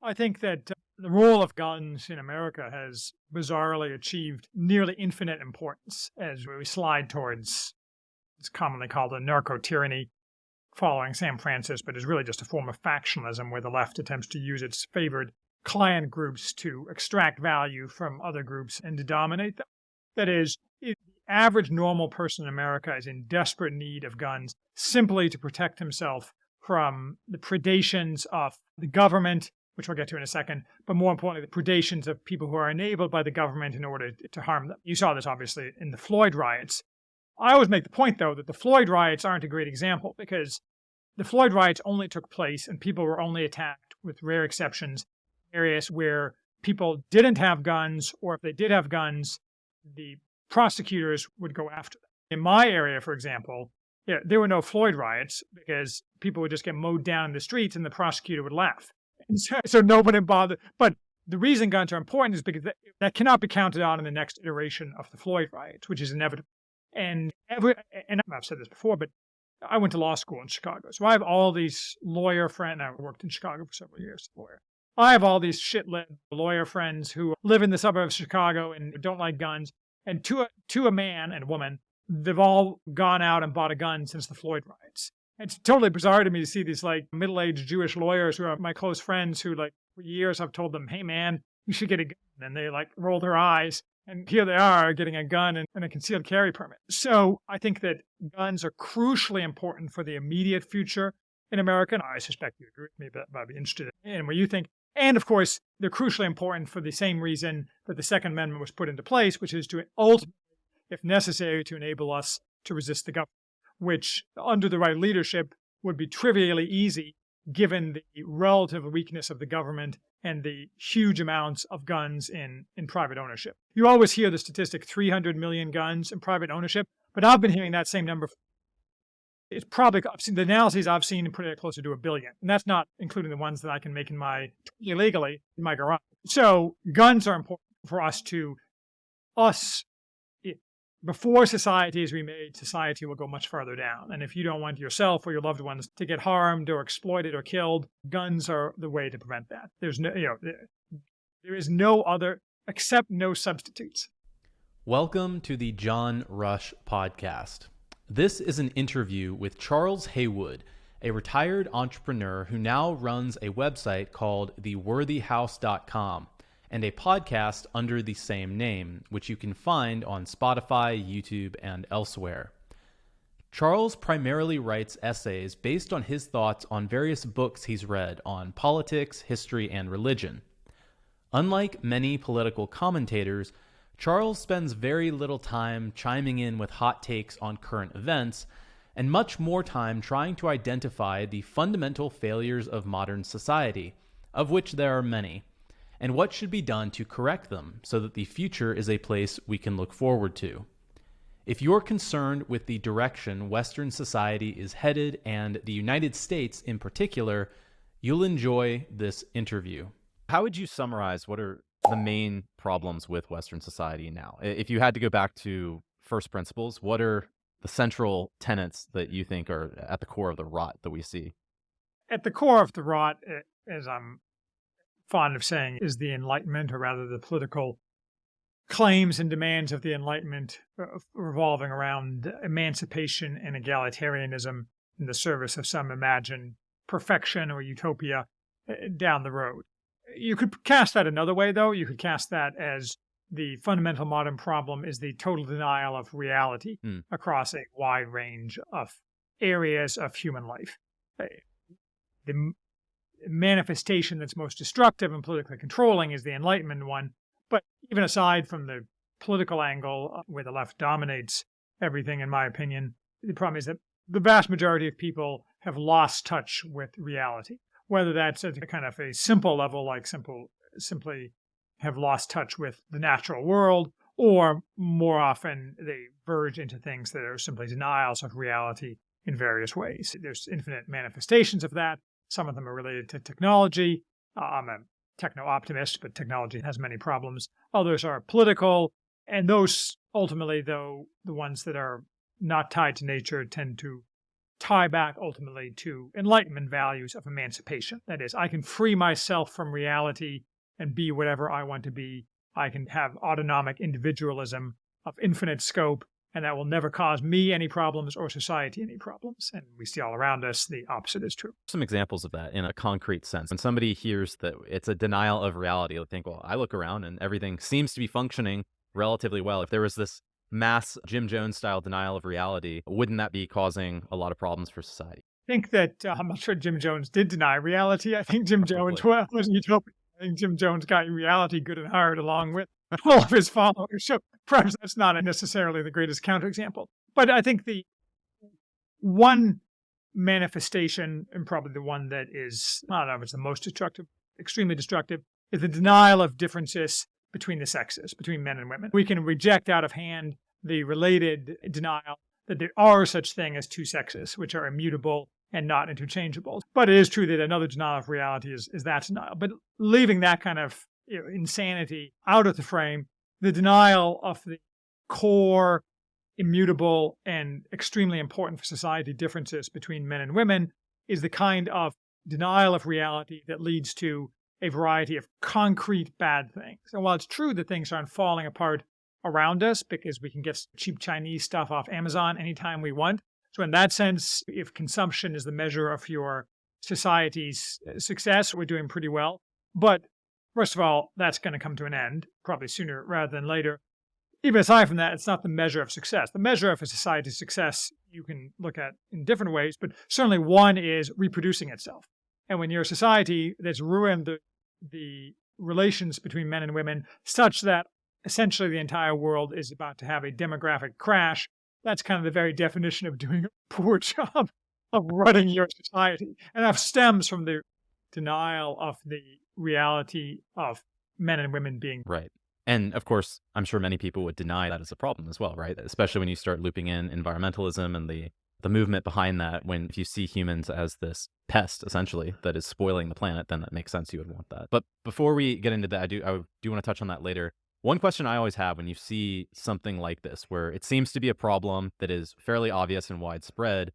I think that the role of guns in America has bizarrely achieved nearly infinite importance as we slide towards, it's commonly called a narco-tyranny following San Francisco, but is really just a form of factionalism where the left attempts to use its favored clan groups to extract value from other groups and to dominate them. That is, if the average normal person in America is in desperate need of guns simply to protect himself from the predations of the government, which we'll get to in a second, but more importantly, the predations of people who are enabled by the government in order to harm them. You saw this, obviously, in the Floyd riots. I always make the point, though, that the Floyd riots aren't a great example because the Floyd riots only took place and people were only attacked, with rare exceptions, in areas where people didn't have guns, or if they did have guns, the prosecutors would go after them. In my area, for example, there were no Floyd riots because people would just get mowed down in the streets and the prosecutor would laugh. And so nobody bothered. But the reason guns are important is because that cannot be counted on in the next iteration of the Floyd riots, which is inevitable. And I've said this before, but I went to law school in Chicago. So I have all these lawyer friends. I worked in Chicago for several years as a lawyer. I have all these shit-lit lawyer friends who live in the suburbs of Chicago and don't like guns. And to a man and a woman, they've all gone out and bought a gun since the Floyd riots. It's totally bizarre to me to see these like middle-aged Jewish lawyers who are my close friends who like for years I've told them, hey man, you should get a gun. And they like roll their eyes. And here they are getting a gun and a concealed carry permit. So I think that guns are crucially important for the immediate future in America. And I suspect you agree with me, but I'd be interested in what you think. And of course, they're crucially important for the same reason that the Second Amendment was put into place, which is to ultimately, if necessary, to enable us to resist the government, which under the right leadership would be trivially easy given the relative weakness of the government and the huge amounts of guns in private ownership. You always hear the statistic 300 million guns in private ownership, but I've been hearing that same number. It's probably, the analyses I've seen put it closer to 1 billion. And that's not including the ones that I can make illegally in my garage. So guns are important for us. Before society is remade, society will go much farther down. And if you don't want yourself or your loved ones to get harmed or exploited or killed, guns are the way to prevent that. There is no other, except no substitutes. Welcome to the John Rush Podcast. This is an interview with Charles Haywood, a retired entrepreneur who now runs a website called theworthyhouse.com. and a podcast under the same name, which you can find on Spotify, YouTube, and elsewhere. Charles primarily writes essays based on his thoughts on various books he's read on politics, history, and religion. Unlike many political commentators, Charles spends very little time chiming in with hot takes on current events, and much more time trying to identify the fundamental failures of modern society, of which there are many, and what should be done to correct them so that the future is a place we can look forward to. If you're concerned with the direction Western society is headed, and the United States in particular, you'll enjoy this interview. How would you summarize what are the main problems with Western society now? If you had to go back to first principles, what are the central tenets that you think are at the core of the rot that we see? At the core of the rot, as I'm fond of saying, is the Enlightenment, or rather the political claims and demands of the Enlightenment revolving around emancipation and egalitarianism in the service of some imagined perfection or utopia down the road. You could cast that another way, though. You could cast that as the fundamental modern problem is the total denial of reality across a wide range of areas of human life. The manifestation that's most destructive and politically controlling is the Enlightenment one. But even aside from the political angle where the left dominates everything, in my opinion, the problem is that the vast majority of people have lost touch with reality, whether that's at a kind of a simple level, like simply have lost touch with the natural world, or more often they verge into things that are simply denials of reality in various ways. There's infinite manifestations of that. Some of them are related to technology. I'm a techno-optimist, but technology has many problems. Others are political, and those ultimately, though, the ones that are not tied to nature tend to tie back ultimately to Enlightenment values of emancipation. That is, I can free myself from reality and be whatever I want to be. I can have autonomic individualism of infinite scope, and that will never cause me any problems or society any problems. And we see all around us the opposite is true. Some examples of that in a concrete sense. When somebody hears that it's a denial of reality, they'll think, well, I look around and everything seems to be functioning relatively well. If there was this mass Jim Jones style denial of reality, wouldn't that be causing a lot of problems for society? I think that I'm not sure Jim Jones did deny reality. I think Jim Jones was utopian. I think Jim Jones got reality good and hard along with all of his followers. So perhaps that's not necessarily the greatest counterexample. But I think the one manifestation, and probably the one that is, I don't know if it's the most destructive, extremely destructive, is the denial of differences between the sexes, between men and women. We can reject out of hand the related denial that there are such things as two sexes, which are immutable and not interchangeable. But it is true that another denial of reality is that denial. But leaving that kind of insanity out of the frame, the denial of the core, immutable, and extremely important for society differences between men and women is the kind of denial of reality that leads to a variety of concrete bad things. And while it's true that things aren't falling apart around us because we can get cheap Chinese stuff off Amazon anytime we want, so in that sense, if consumption is the measure of your society's success, we're doing pretty well. But first of all, that's going to come to an end, probably sooner rather than later. Even aside from that, it's not the measure of success. The measure of a society's success you can look at in different ways, but certainly one is reproducing itself. And when you're a society that's ruined the relations between men and women such that essentially the entire world is about to have a demographic crash, that's kind of the very definition of doing a poor job of running your society. And that stems from the denial of the reality of men and women being right. And of course, I'm sure many people would deny that as a problem as well, right? Especially when you start looping in environmentalism and the movement behind that. When if you see humans as this pest, essentially, that is spoiling the planet, then that makes sense. You would want that. But before we get into that, I do want to touch on that later. One question I always have when you see something like this, where it seems to be a problem that is fairly obvious and widespread,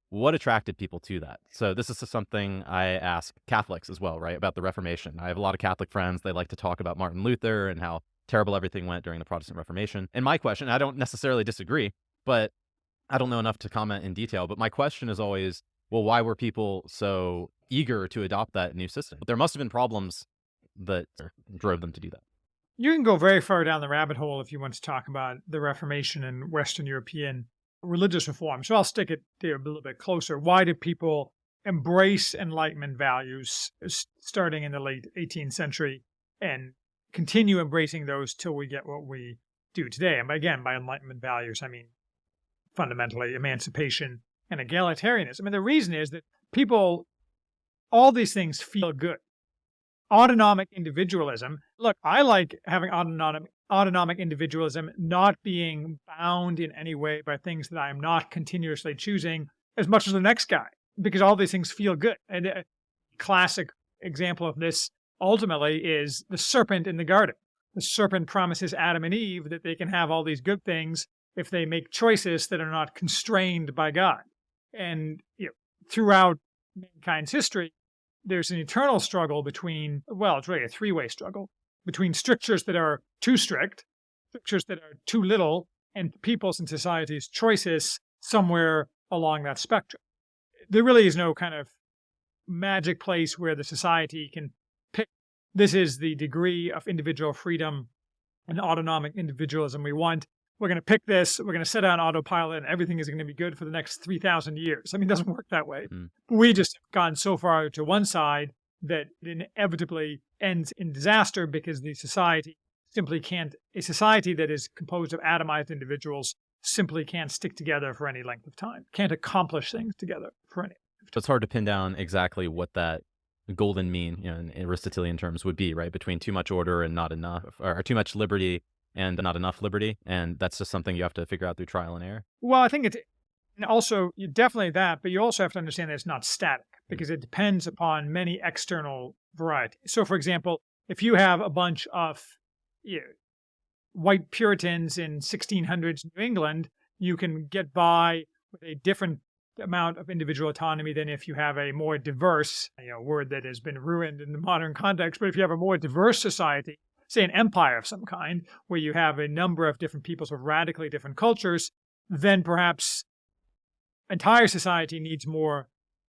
what attracted people to that? So this is something I ask Catholics as well, right? About the Reformation. I have a lot of Catholic friends. They like to talk about Martin Luther and how terrible everything went during the Protestant Reformation. And my question, I don't necessarily disagree, but I don't know enough to comment in detail. But my question is always, well, why were people so eager to adopt that new system? There must have been problems that drove them to do that. You can go very far down the rabbit hole if you want to talk about the Reformation and Western European religious reform. So I'll stick it there a little bit closer. Why did people embrace Enlightenment values starting in the late 18th century and continue embracing those till we get what we do today? And again, by Enlightenment values, I mean fundamentally emancipation and egalitarianism. And the reason is that people, all these things feel good. Autonomic individualism. Look, I like having autonomic individualism, not being bound in any way by things that I am not continuously choosing as much as the next guy, because all these things feel good. And a classic example of this ultimately is the serpent in the garden. The serpent promises Adam and Eve that they can have all these good things if they make choices that are not constrained by God. And throughout mankind's history, there's an eternal struggle between, well, it's really a three-way struggle, between strictures that are too strict, strictures that are too little, and people's and society's choices somewhere along that spectrum. There really is no kind of magic place where the society can pick, this is the degree of individual freedom and autonomic individualism we want. We're going to pick this, we're going to set on autopilot, and everything is going to be good for the next 3,000 years. I mean, it doesn't work that way. We just have gone so far to one side that it inevitably ends in disaster because the society simply can't, a society that is composed of atomized individuals simply can't stick together for any length of time, can't accomplish things together for any length of time. It's hard to pin down exactly what that golden mean, in Aristotelian terms, would be, right? Between too much order and not enough, or too much liberty and not enough liberty. And that's just something you have to figure out through trial and error. Well, I think and also definitely that, but you also have to understand that it's not static because it depends upon many external varieties. So, for example, if you have a bunch of white Puritans in 1600s New England, you can get by with a different amount of individual autonomy than if you have a more diverse, word that has been ruined in the modern context, but if you have a more diverse society, say an empire of some kind, where you have a number of different peoples with radically different cultures, then perhaps entire society needs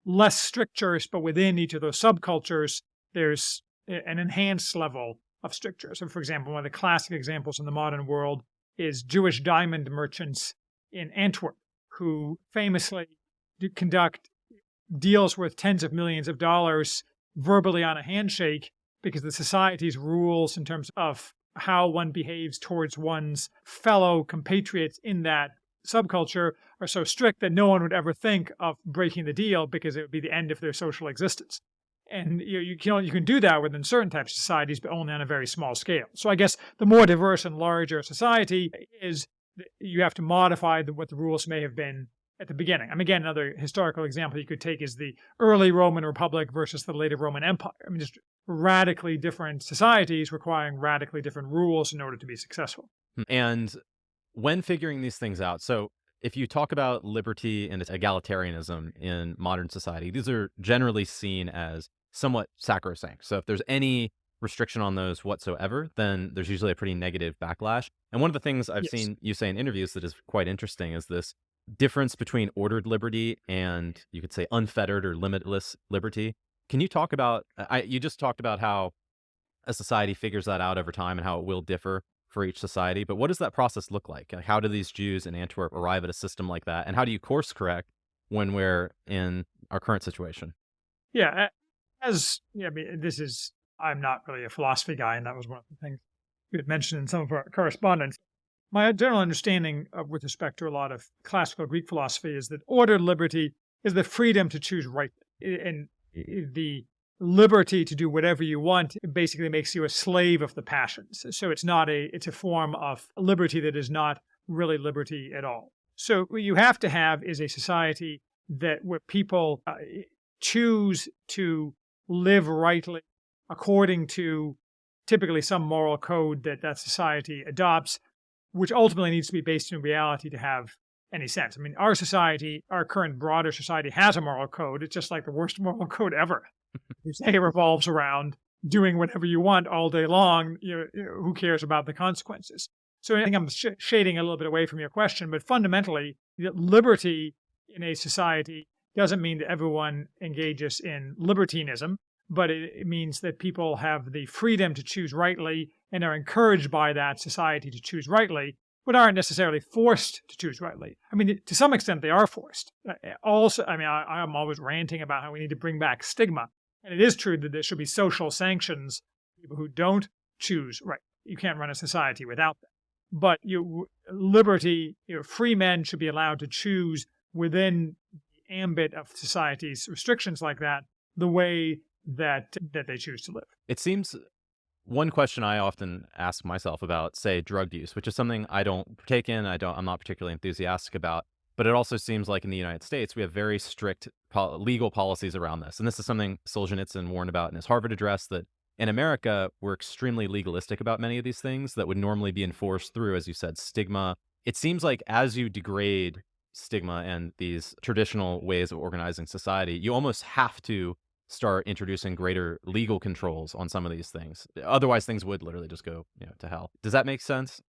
less strictures, but within each of those subcultures, there's an enhanced level of stricture. So, for example, one of the classic examples in the modern world is Jewish diamond merchants in Antwerp, who famously conduct deals worth tens of millions of dollars verbally on a handshake because the society's rules in terms of how one behaves towards one's fellow compatriots in that subculture are so strict that no one would ever think of breaking the deal because it would be the end of their social existence. And you can do that within certain types of societies, but only on a very small scale. So I guess the more diverse and larger society is, you have to modify what the rules may have been at the beginning. Again, another historical example you could take is the early Roman Republic versus the later Roman Empire. Just radically different societies requiring radically different rules in order to be successful. And when figuring these things out, so if you talk about liberty and egalitarianism in modern society, these are generally seen as somewhat sacrosanct. So if there's any restriction on those whatsoever, then there's usually a pretty negative backlash. And one of the things I've seen you say in interviews that is quite interesting is this difference between ordered liberty and, you could say, unfettered or limitless liberty. Can you talk about, you just talked about how a society figures that out over time and how it will differ for each society, but what does that process look like? How do these Jews in Antwerp arrive at a system like that? And how do you course correct when we're in our current situation? I'm not really a philosophy guy, and that was one of the things you had mentioned in some of our correspondence. My general understanding with respect to a lot of classical Greek philosophy is that ordered liberty is the freedom to choose rightly. And the liberty to do whatever you want basically makes you a slave of the passions. So it's a form of liberty that is not really liberty at all. So what you have to have is a society where people choose to live rightly according to typically some moral code that society adopts, which ultimately needs to be based in reality to have any sense. Our society, our current broader society, has a moral code. It's just like the worst moral code ever. You say it revolves around doing whatever you want all day long. Who cares about the consequences? So I think I'm shading a little bit away from your question, but fundamentally, liberty in a society doesn't mean that everyone engages in libertinism, but it means that people have the freedom to choose rightly and are encouraged by that society to choose rightly, but aren't necessarily forced to choose rightly. To some extent, they are forced. I'm always ranting about how we need to bring back stigma. And it is true that there should be social sanctions for people who don't choose right. You can't run a society without that. But liberty, free men should be allowed to choose within the ambit of society's restrictions like that, the way that they choose to live. It seems one question I often ask myself about, say, drug use, which is something I don't partake in, I'm not particularly enthusiastic about, but it also seems like in the United States, we have very strict legal policies around this. And this is something Solzhenitsyn warned about in his Harvard address, that in America, we're extremely legalistic about many of these things that would normally be enforced through, as you said, stigma. It seems like as you degrade stigma and these traditional ways of organizing society, you almost have to start introducing greater legal controls on some of these things. Otherwise, things would literally just go to hell. Does that make sense?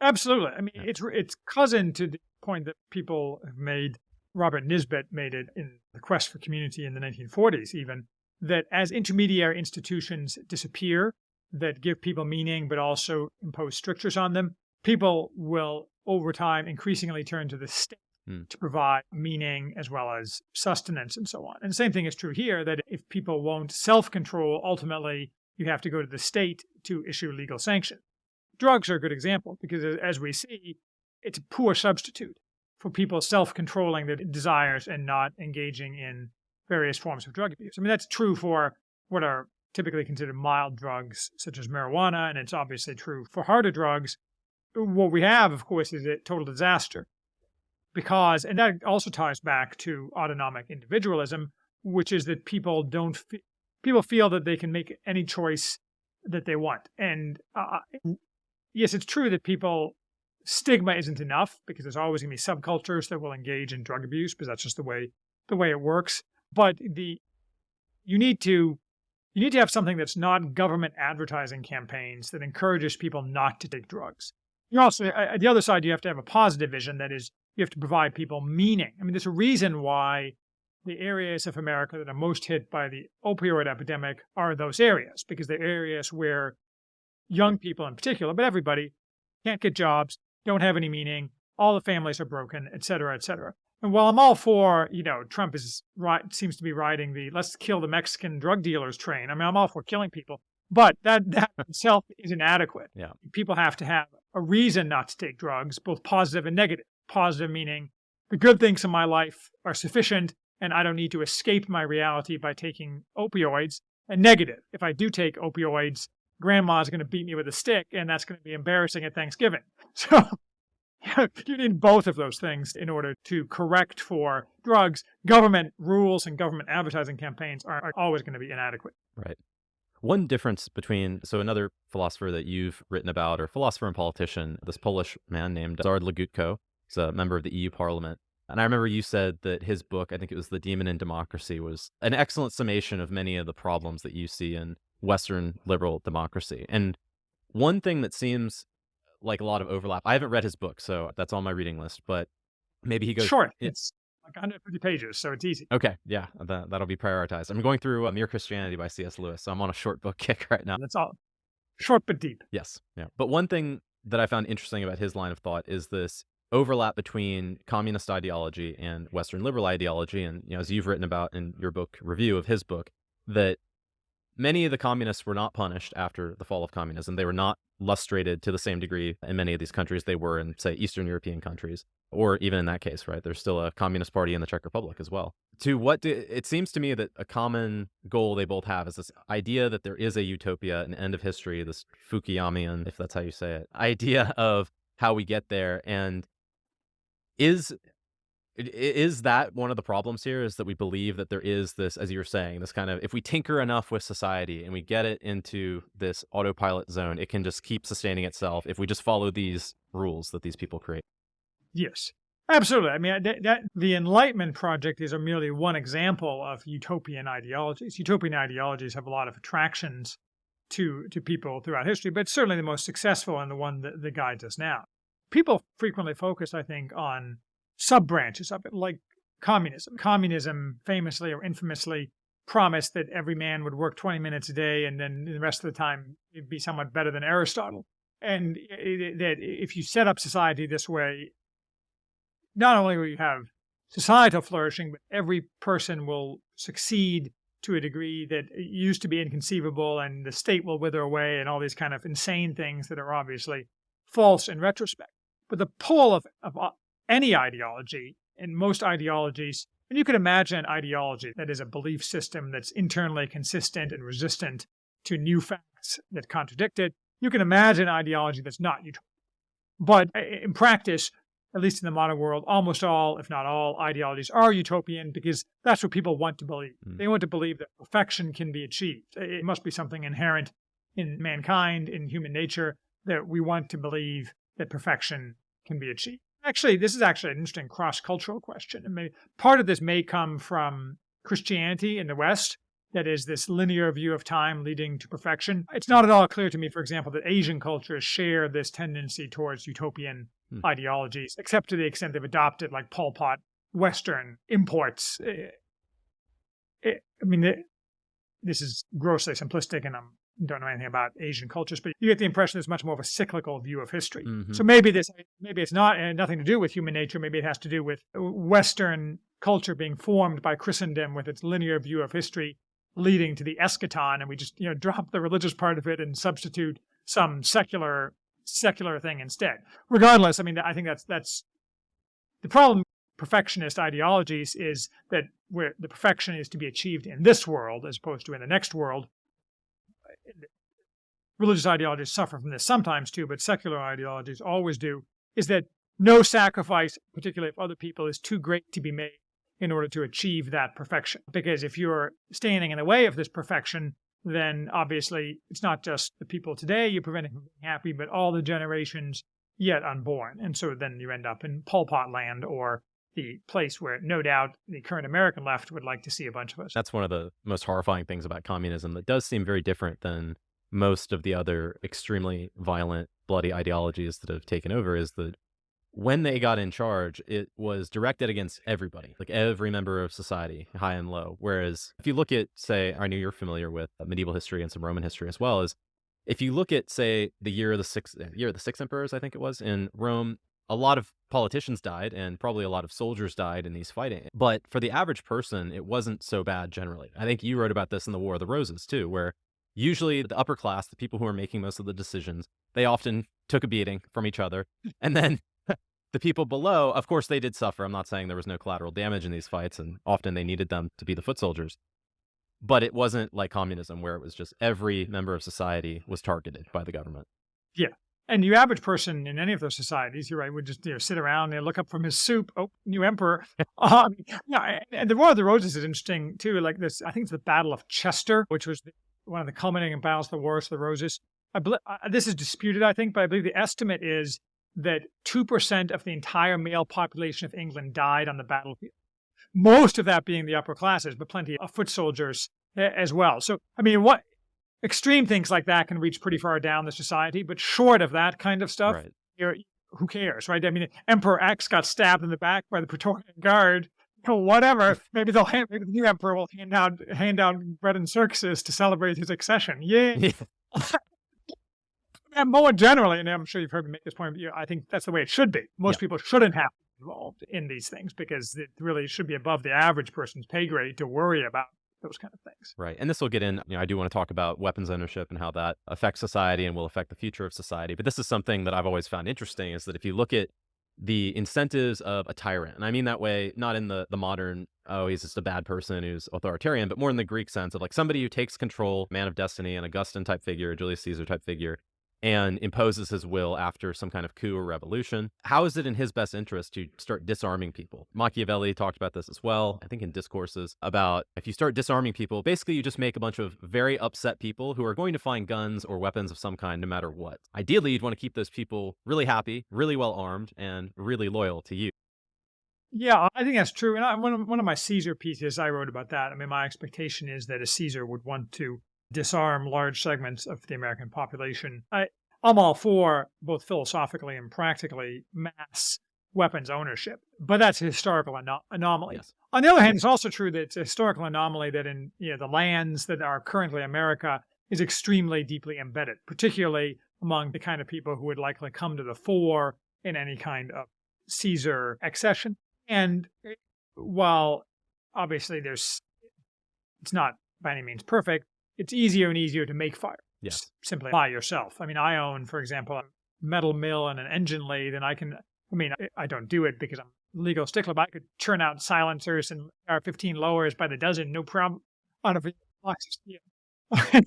Absolutely. It's cousin to the point that people have made. Robert Nisbet made it in The Quest for Community in the 1940s, even, that as intermediary institutions disappear that give people meaning but also impose strictures on them, people will, over time, increasingly turn to the state to provide meaning as well as sustenance and so on. And the same thing is true here, that if people won't self-control, ultimately you have to go to the state to issue legal sanction. Drugs are a good example because, as we see, it's a poor substitute for people self-controlling their desires and not engaging in various forms of drug abuse. That's true for what are typically considered mild drugs, such as marijuana, and it's obviously true for harder drugs. What we have, of course, is a total disaster. And that also ties back to autonomic individualism, which is that people feel that they can make any choice that they want. And yes, it's true that people stigma isn't enough because there's always going to be subcultures that will engage in drug abuse because that's just the way it works. But you need to have something that's not government advertising campaigns that encourages people not to take drugs. You also, at the other side, you have to have a positive vision. That is, you have to provide people meaning. I mean, there's a reason why the areas of America that are most hit by the opioid epidemic are those areas, because they're areas where young people in particular, but everybody, can't get jobs, don't have any meaning, all the families are broken, et cetera, et cetera. And while I'm all for, Trump seems to be riding the let's kill the Mexican drug dealers train. I mean, I'm all for killing people, but that itself is inadequate. Yeah. People have to have a reason not to take drugs, both positive and negative. Positive meaning the good things in my life are sufficient and I don't need to escape my reality by taking opioids. And negative, if I do take opioids, grandma's going to beat me with a stick and that's going to be embarrassing at Thanksgiving. So you need both of those things in order to correct for drugs. Government rules and government advertising campaigns are always going to be inadequate. Right. One difference between, another philosopher that you've written about, or philosopher and politician, this Polish man named Zard Legutko, he's a member of the EU Parliament. And I remember you said that his book, I think it was The Demon in Democracy, was an excellent summation of many of the problems that you see in Western liberal democracy. And one thing that seems like a lot of overlap, I haven't read his book, so that's on my reading list, but maybe he goes... Short. It's like 150 pages, so it's easy. Okay, yeah, that'll be prioritized. I'm going through Mere Christianity by C.S. Lewis, so I'm on a short book kick right now. That's all. Short but deep. Yes, yeah. But one thing that I found interesting about his line of thought is this overlap between communist ideology and Western liberal ideology. And as you've written about in your book review of his book, that many of the communists were not punished after the fall of communism. They were not lustrated to the same degree in many of these countries they were in, say, Eastern European countries, or even in that case, right? There's still a communist party in the Czech Republic as well. It seems to me that a common goal they both have is this idea that there is a utopia, an end of history, this Fukuyamian, if that's how you say it, idea of how we get there. And is that one of the problems here, is that we believe that there is this, as you were saying, this kind of, if we tinker enough with society and we get it into this autopilot zone, it can just keep sustaining itself if we just follow these rules that these people create? Yes, absolutely. I mean, the Enlightenment project is merely one example of utopian ideologies. Utopian ideologies have a lot of attractions to people throughout history, but certainly the most successful and the one that guides us now. People frequently focus, I think, on sub-branches of it, like communism. Communism famously or infamously promised that every man would work 20 minutes a day and then the rest of the time it'd be somewhat better than Aristotle. And that if you set up society this way, not only will you have societal flourishing, but every person will succeed to a degree that used to be inconceivable, and the state will wither away, and all these kind of insane things that are obviously false in retrospect. But the pull of any ideology, and most ideologies, and you could imagine an ideology that is a belief system that's internally consistent and resistant to new facts that contradict it. You can imagine ideology that's not utopian. But in practice, at least in the modern world, almost all, if not all, ideologies are utopian because that's what people want to believe. They want to believe that perfection can be achieved. It must be something inherent in mankind, in human nature, that we want to believe that perfection can be achieved. Actually, this is actually an interesting cross-cultural question. I mean, part of this may come from Christianity in the West, that is this linear view of time leading to perfection. It's not at all clear to me, for example, that Asian cultures share this tendency towards utopian ideologies, except to the extent they've adopted, like Pol Pot, Western imports. This is grossly simplistic, and I don't know anything about Asian cultures, but you get the impression there's much more of a cyclical view of history. So maybe it's not nothing to do with human nature. Maybe it has to do with Western culture being formed by Christendom with its linear view of history leading to the eschaton, and we just drop the religious part of it and substitute some secular thing instead. Regardless, I mean, I think that's the problem. Perfectionist ideologies is that where the perfection is to be achieved in this world as opposed to in the next world. Religious ideologies suffer from this sometimes too, but secular ideologies always do, is that no sacrifice, particularly of other people, is too great to be made in order to achieve that perfection. Because if you're standing in the way of this perfection, then obviously it's not just the people today you're preventing from being happy, but all the generations yet unborn. And so then you end up in Pol Pot land, or the place where no doubt the current American left would like to see a bunch of us. That's one of the most horrifying things about communism that does seem very different than most of the other extremely violent, bloody ideologies that have taken over, is that when they got in charge, it was directed against everybody, like every member of society, high and low. Whereas if you look at, say, I know you're familiar with medieval history and some Roman history as well, as if you look at, say, the year of the six emperors, I think it was, in Rome, a lot of politicians died and probably a lot of soldiers died in these fighting. But for the average person, it wasn't so bad generally. I think you wrote about this in the War of the Roses too, where usually the upper class, the people who were making most of the decisions, they often took a beating from each other. And then the people below, of course, they did suffer. I'm not saying there was no collateral damage in these fights, and often they needed them to be the foot soldiers. But it wasn't like communism, where it was just every member of society was targeted by the government. Yeah. And the average person in any of those societies, you're right, would just sit around and look up from his soup. Oh, new emperor. Yeah, and the War of the Roses is interesting too. Like this, I think it's the Battle of Chester, which was one of the culminating battles of the Wars of the Roses. This is disputed, I think, but I believe the estimate is that 2% of the entire male population of England died on the battlefield. Most of that being the upper classes, but plenty of foot soldiers as well. So, I mean, what extreme things like that can reach pretty far down the society, but short of that kind of stuff, Right. Who cares, right? I mean, Emperor X got stabbed in the back by the Praetorian Guard. Whatever. Maybe maybe the new emperor will hand down bread and circuses to celebrate his accession. Yeah. And more generally, and I'm sure you've heard me make this point, I think that's the way it should be. Most people shouldn't have to be involved in these things, because it really should be above the average person's pay grade to worry about those kind of things. Right. And this will get in, I do want to talk about weapons ownership and how that affects society and will affect the future of society. But this is something that I've always found interesting, is that if you look at the incentives of a tyrant, and I mean that way, not in the modern, oh, he's just a bad person who's authoritarian, but more in the Greek sense of like somebody who takes control, man of destiny, an Augustan type figure, Julius Caesar type figure, and imposes his will after some kind of coup or revolution. How is it in his best interest to start disarming people? Machiavelli talked about this as well, I think in discourses, about if you start disarming people, basically you just make a bunch of very upset people who are going to find guns or weapons of some kind no matter what. Ideally, you'd want to keep those people really happy, really well armed, and really loyal to you. Yeah, I think that's true. And one of my Caesar pieces, I wrote about that. I mean, my expectation is that a Caesar would want to disarm large segments of the American population. I'm all for, both philosophically and practically, mass weapons ownership, but that's a historical anomaly. Yes. On the other hand, it's also true that it's a historical anomaly that in the lands that are currently America is extremely deeply embedded, particularly among the kind of people who would likely come to the fore in any kind of Caesar accession. And while obviously it's not by any means perfect, it's easier and easier to make fire. Yes. Simply by yourself. I mean, I own, for example, a metal mill and an engine lathe, and I don't do it because I'm a legal stickler, but I could churn out silencers and R15 lowers by the dozen, no problem, out of boxes. But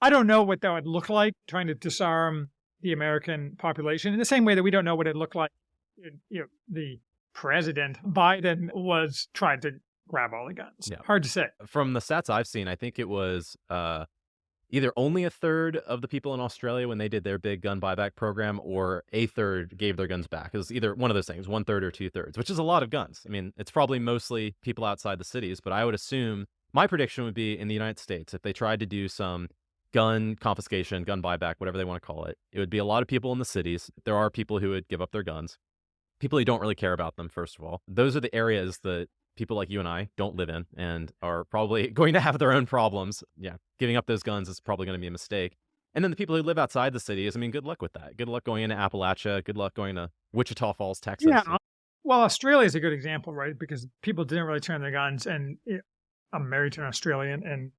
I don't know what that would look like, trying to disarm the American population, in the same way that we don't know what it looked like. The President Biden was trying to grab all the guns. Yeah. Hard to say. From the stats I've seen, I think it was either only a third of the people in Australia when they did their big gun buyback program, or a third gave their guns back. It was either one of those things, 1/3 or 2/3, which is a lot of guns. I mean, it's probably mostly people outside the cities, but I would assume, my prediction would be in the United States, if they tried to do some gun confiscation, gun buyback, whatever they want to call it, it would be a lot of people in the cities. There are people who would give up their guns. People who don't really care about them, first of all. Those are the areas that people like you and I don't live in and are probably going to have their own problems. Yeah, giving up those guns is probably going to be a mistake. And then the people who live outside the cities, I mean, good luck with that. Good luck going into Appalachia. Good luck going to Wichita Falls, Texas. Yeah. Well, Australia is a good example, right? Because people didn't really turn their guns, and I'm married to an Australian, and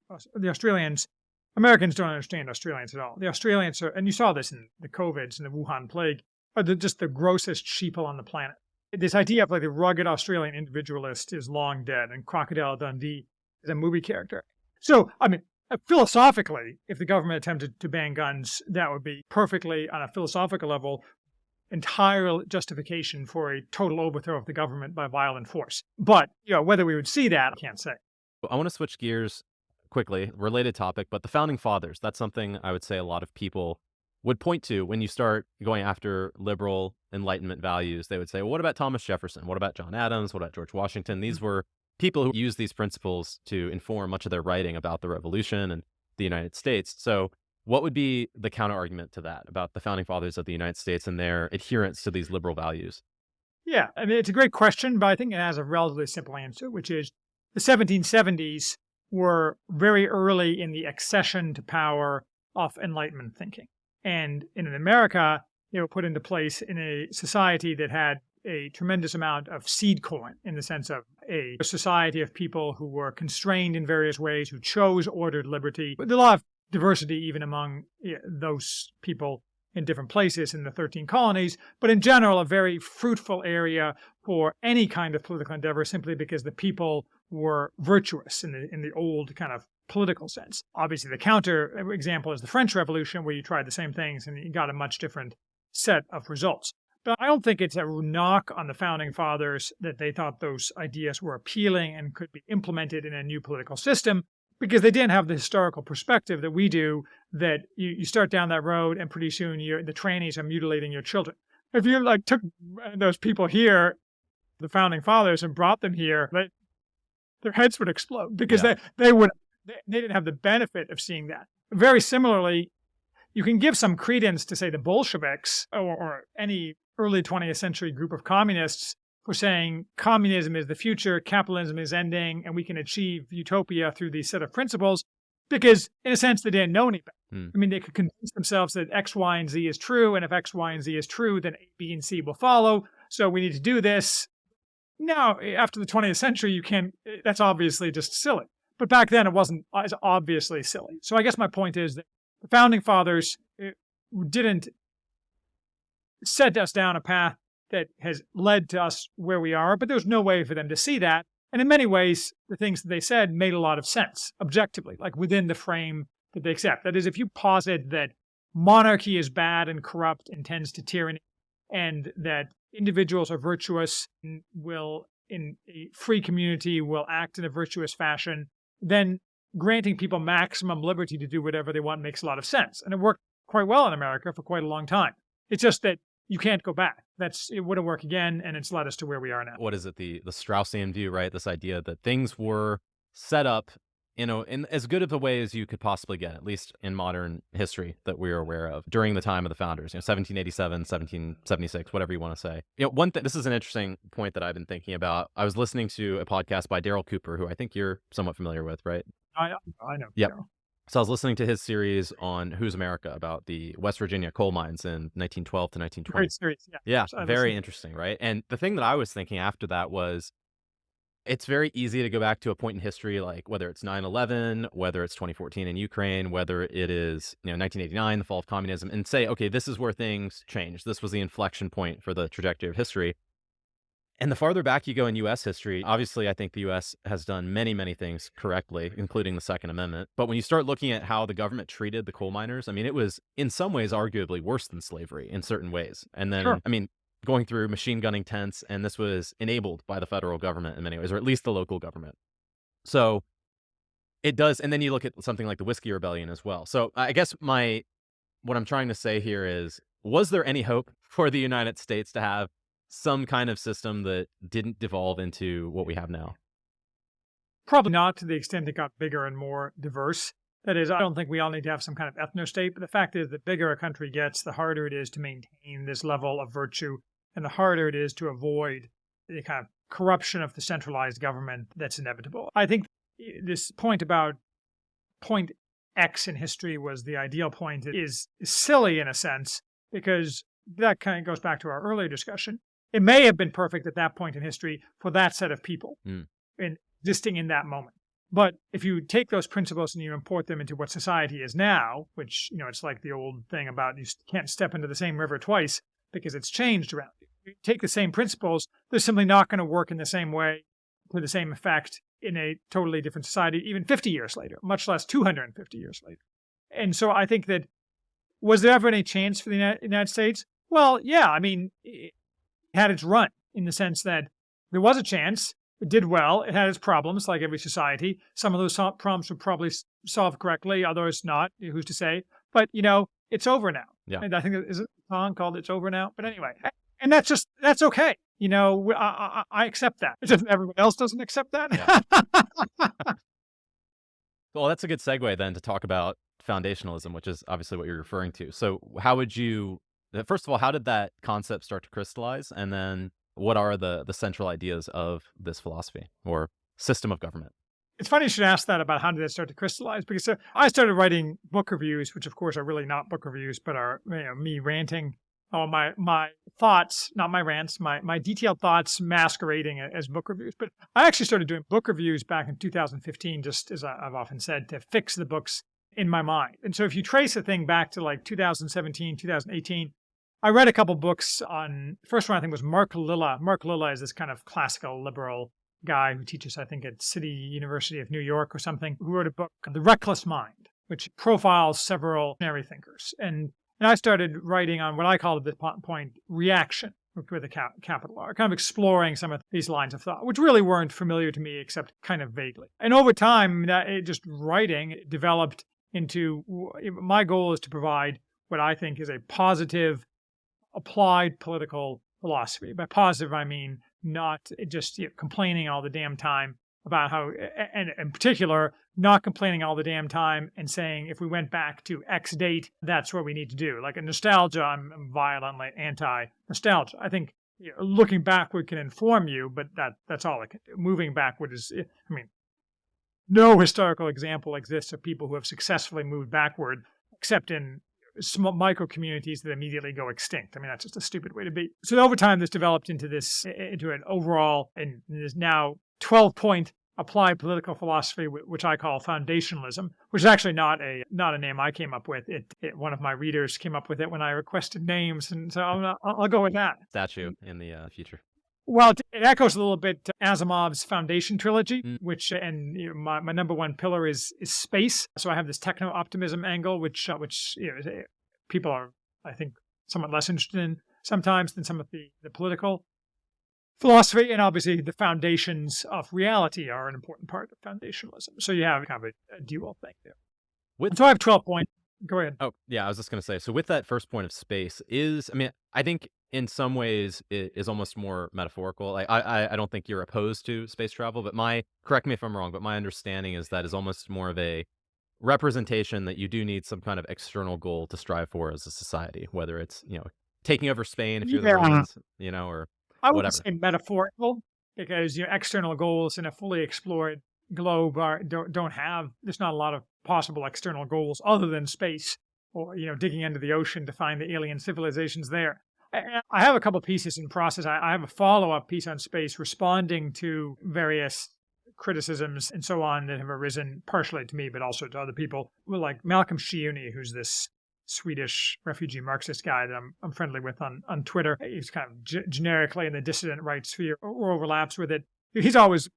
Americans don't understand Australians at all. The Australians are, and you saw this in the COVIDs and the Wuhan plague, are just the grossest sheeple on the planet. This idea of like the rugged Australian individualist is long dead, and Crocodile Dundee is a movie character. So, I mean, philosophically, if the government attempted to ban guns, that would be perfectly, on a philosophical level, entire justification for a total overthrow of the government by violent force. But, whether we would see that, I can't say. I want to switch gears quickly, related topic, but the Founding Fathers, that's something I would say a lot of people would point to when you start going after liberal Enlightenment values. They would say, well, what about Thomas Jefferson? What about John Adams? What about George Washington? These were people who used these principles to inform much of their writing about the Revolution and the United States. So what would be the counter argument to that about the founding fathers of the United States and their adherence to these liberal values? Yeah, I mean, it's a great question, but I think it has a relatively simple answer, which is the 1770s were very early in the accession to power of Enlightenment thinking. And in America, they were put into place in a society that had a tremendous amount of seed corn, in the sense of a society of people who were constrained in various ways, who chose ordered liberty. But there's a lot of diversity even among those people in different places in the 13 colonies, but in general, a very fruitful area for any kind of political endeavor, simply because the people were virtuous in the old kind of political sense. Obviously, the counter example is the French Revolution, where you tried the same things and you got a much different set of results. But I don't think it's a knock on the founding fathers that they thought those ideas were appealing and could be implemented in a new political system, because they didn't have the historical perspective that we do, that you start down that road and pretty soon the trannies are mutilating your children. If you took those people here, the founding fathers, and brought them here, their heads would explode, because they didn't have the benefit of seeing that. Very similarly, you can give some credence to, say, the Bolsheviks or any early 20th century group of communists for saying communism is the future, capitalism is ending, and we can achieve utopia through these set of principles, because in a sense they didn't know any better. I mean, they could convince themselves that X, Y, and Z is true, and if X, Y, and Z is true, then A, B, and C will follow, so we need to do this. Now, after the 20th century, that's obviously just silly. But back then it wasn't as obviously silly. So I guess my point is that the founding fathers didn't set us down a path that has led to us where we are, but there's no way for them to see that. And in many ways, the things that they said made a lot of sense, objectively, like within the frame that they accept. That is, if you posit that monarchy is bad and corrupt and tends to tyranny, and that individuals are virtuous and will, in a free community, will act in a virtuous fashion, then granting people maximum liberty to do whatever they want makes a lot of sense. And it worked quite well in America for quite a long time. It's just that you can't go back. It wouldn't work again, and it's led us to where we are now. What is it, the Straussian view, right? This idea that things were set up, in as good of a way as you could possibly get, at least in modern history that we are aware of, during the time of the founders, 1787, 1776, whatever you want to say. One thing, this is an interesting point that I've been thinking about. I was listening to a podcast by Daryl Cooper, who I think you're somewhat familiar with, right? I know. Yep. So I was listening to his series on Who's America, about the West Virginia coal mines in 1912 to 1920. Great series, yeah. Yeah, very interesting, right? And the thing that I was thinking after that was, it's very easy to go back to a point in history, like whether it's 9/11, whether it's 2014 in Ukraine, whether it is 1989, the fall of communism, and say, okay, this is where things changed. This was the inflection point for the trajectory of history. And the farther back you go in U.S. history, obviously, I think the U.S. has done many, many things correctly, including the Second Amendment. But when you start looking at how the government treated the coal miners, I mean, it was in some ways arguably worse than slavery in certain ways. And then, Sure. I mean, going through machine gunning tents, and this was enabled by the federal government in many ways, or at least the local government. So it does. And then you look at something like the Whiskey Rebellion as well. So I guess what I'm trying to say here is, was there any hope for the United States to have some kind of system that didn't devolve into what we have now? Probably not, to the extent it got bigger and more diverse. That is, I don't think we all need to have some kind of ethno-state, but the fact is, the bigger a country gets, the harder it is to maintain this level of virtue, and the harder it is to avoid the kind of corruption of the centralized government that's inevitable. I think this point about point X in history was the ideal point is silly in a sense, because that kind of goes back to our earlier discussion. It may have been perfect at that point in history for that set of people and existing in that moment. But if you take those principles and you import them into what society is now, which, it's like the old thing about you can't step into the same river twice because it's changed around you. You take the same principles, they're simply not going to work in the same way, to the same effect in a totally different society, even 50 years later, much less 250 years later. And so I think that, was there ever any chance for the United States? Well, yeah, I mean, it had its run, in the sense that there was a chance. It did well. It had its problems, like every society. Some of those problems were probably solved correctly, others not. Who's to say? But, it's over now. Yeah. And I think, is it a song called It's Over Now? But anyway, and that's okay. I accept that. It's just everyone else doesn't accept that. Yeah. Well, that's a good segue then to talk about foundationalism, which is obviously what you're referring to. So how would you, first of all, how did that concept start to crystallize? And then what are the central ideas of this philosophy or system of government? It's funny you should ask that about how did it start to crystallize, because I started writing book reviews, which of course are really not book reviews, but are me ranting, my thoughts, not my rants, my detailed thoughts masquerading as book reviews. But I actually started doing book reviews back in 2015, just as I've often said, to fix the books in my mind. And so if you trace the thing back to like 2017, 2018, I read a couple books on, first one I think was Mark Lilla. Mark Lilla is this kind of classical liberal guy who teaches, I think, at City University of New York or something, who wrote a book, The Reckless Mind, which profiles several visionary thinkers. And I started writing on what I call at this point reaction, with a capital R, kind of exploring some of these lines of thought, which really weren't familiar to me except kind of vaguely. And over time, just writing developed into, my goal is to provide what I think is a positive, applied political philosophy. By positive, I mean not just complaining all the damn time about how, and in particular, not complaining all the damn time and saying, if we went back to X date, that's what we need to do. Like a nostalgia, I'm violently anti-nostalgia. I think looking backward can inform you, but that's all it can do. Moving backward is, no historical example exists of people who have successfully moved backward, except in small micro communities that immediately go extinct. That's just a stupid way to be. So over time, this developed into an overall, and is now 12-point applied political philosophy, which I call foundationalism, which is actually not a name I came up with. One of my readers came up with it when I requested names, and so I'll go with that. Statue in the future. Well, it echoes a little bit Asimov's Foundation trilogy, which, and my number one pillar is space. So I have this techno-optimism angle, which people are, I think, somewhat less interested in sometimes than some of the political philosophy. And obviously, the foundations of reality are an important part of foundationalism. So you have kind of a dual thing there. So I have 12 points. Go ahead. Oh, yeah, I was just going to say, so with that first point of space I think in some ways it is almost more metaphorical. I don't think you're opposed to space travel, but correct me if I'm wrong, but my understanding is that is almost more of a representation that you do need some kind of external goal to strive for as a society, whether it's, taking over Spain if you're the Romans, or I would whatever. say metaphorical, because external goals in a fully explored globe don't have, there's not a lot of possible external goals other than space or digging into the ocean to find the alien civilizations there. I have a couple pieces in process. I have a follow-up piece on space responding to various criticisms and so on that have arisen partially to me but also to other people, like Malcolm Shiuni, who's this Swedish refugee Marxist guy that I'm friendly with on Twitter. He's kind of generically in the dissident right sphere or overlaps with it. He's always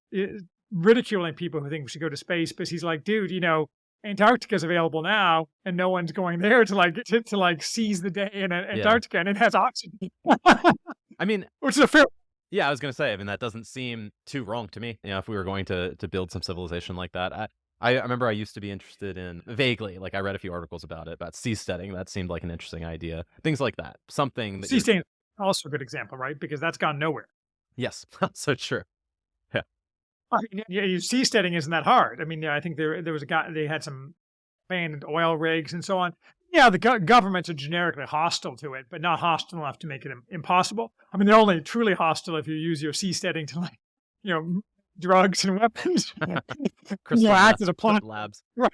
ridiculing people who think we should go to space, but he's like, dude, Antarctica is available now, and no one's going there to seize the day in Antarctica, and it has oxygen. Which is a fair. Yeah, I was going to say, that doesn't seem too wrong to me. If we were going to build some civilization like that, I remember I used to be interested in, vaguely, I read a few articles about seasteading. That seemed like an interesting idea. Things like that. Something that seasteading is also a good example, right? Because that's gone nowhere. Yes, so true. Seasteading isn't that hard. I think there was a guy, they had some abandoned oil rigs and so on. Yeah, the governments are generically hostile to it, but not hostile enough to make it impossible. They're only truly hostile if you use your seasteading to drugs and weapons. Act as a plot labs. Right.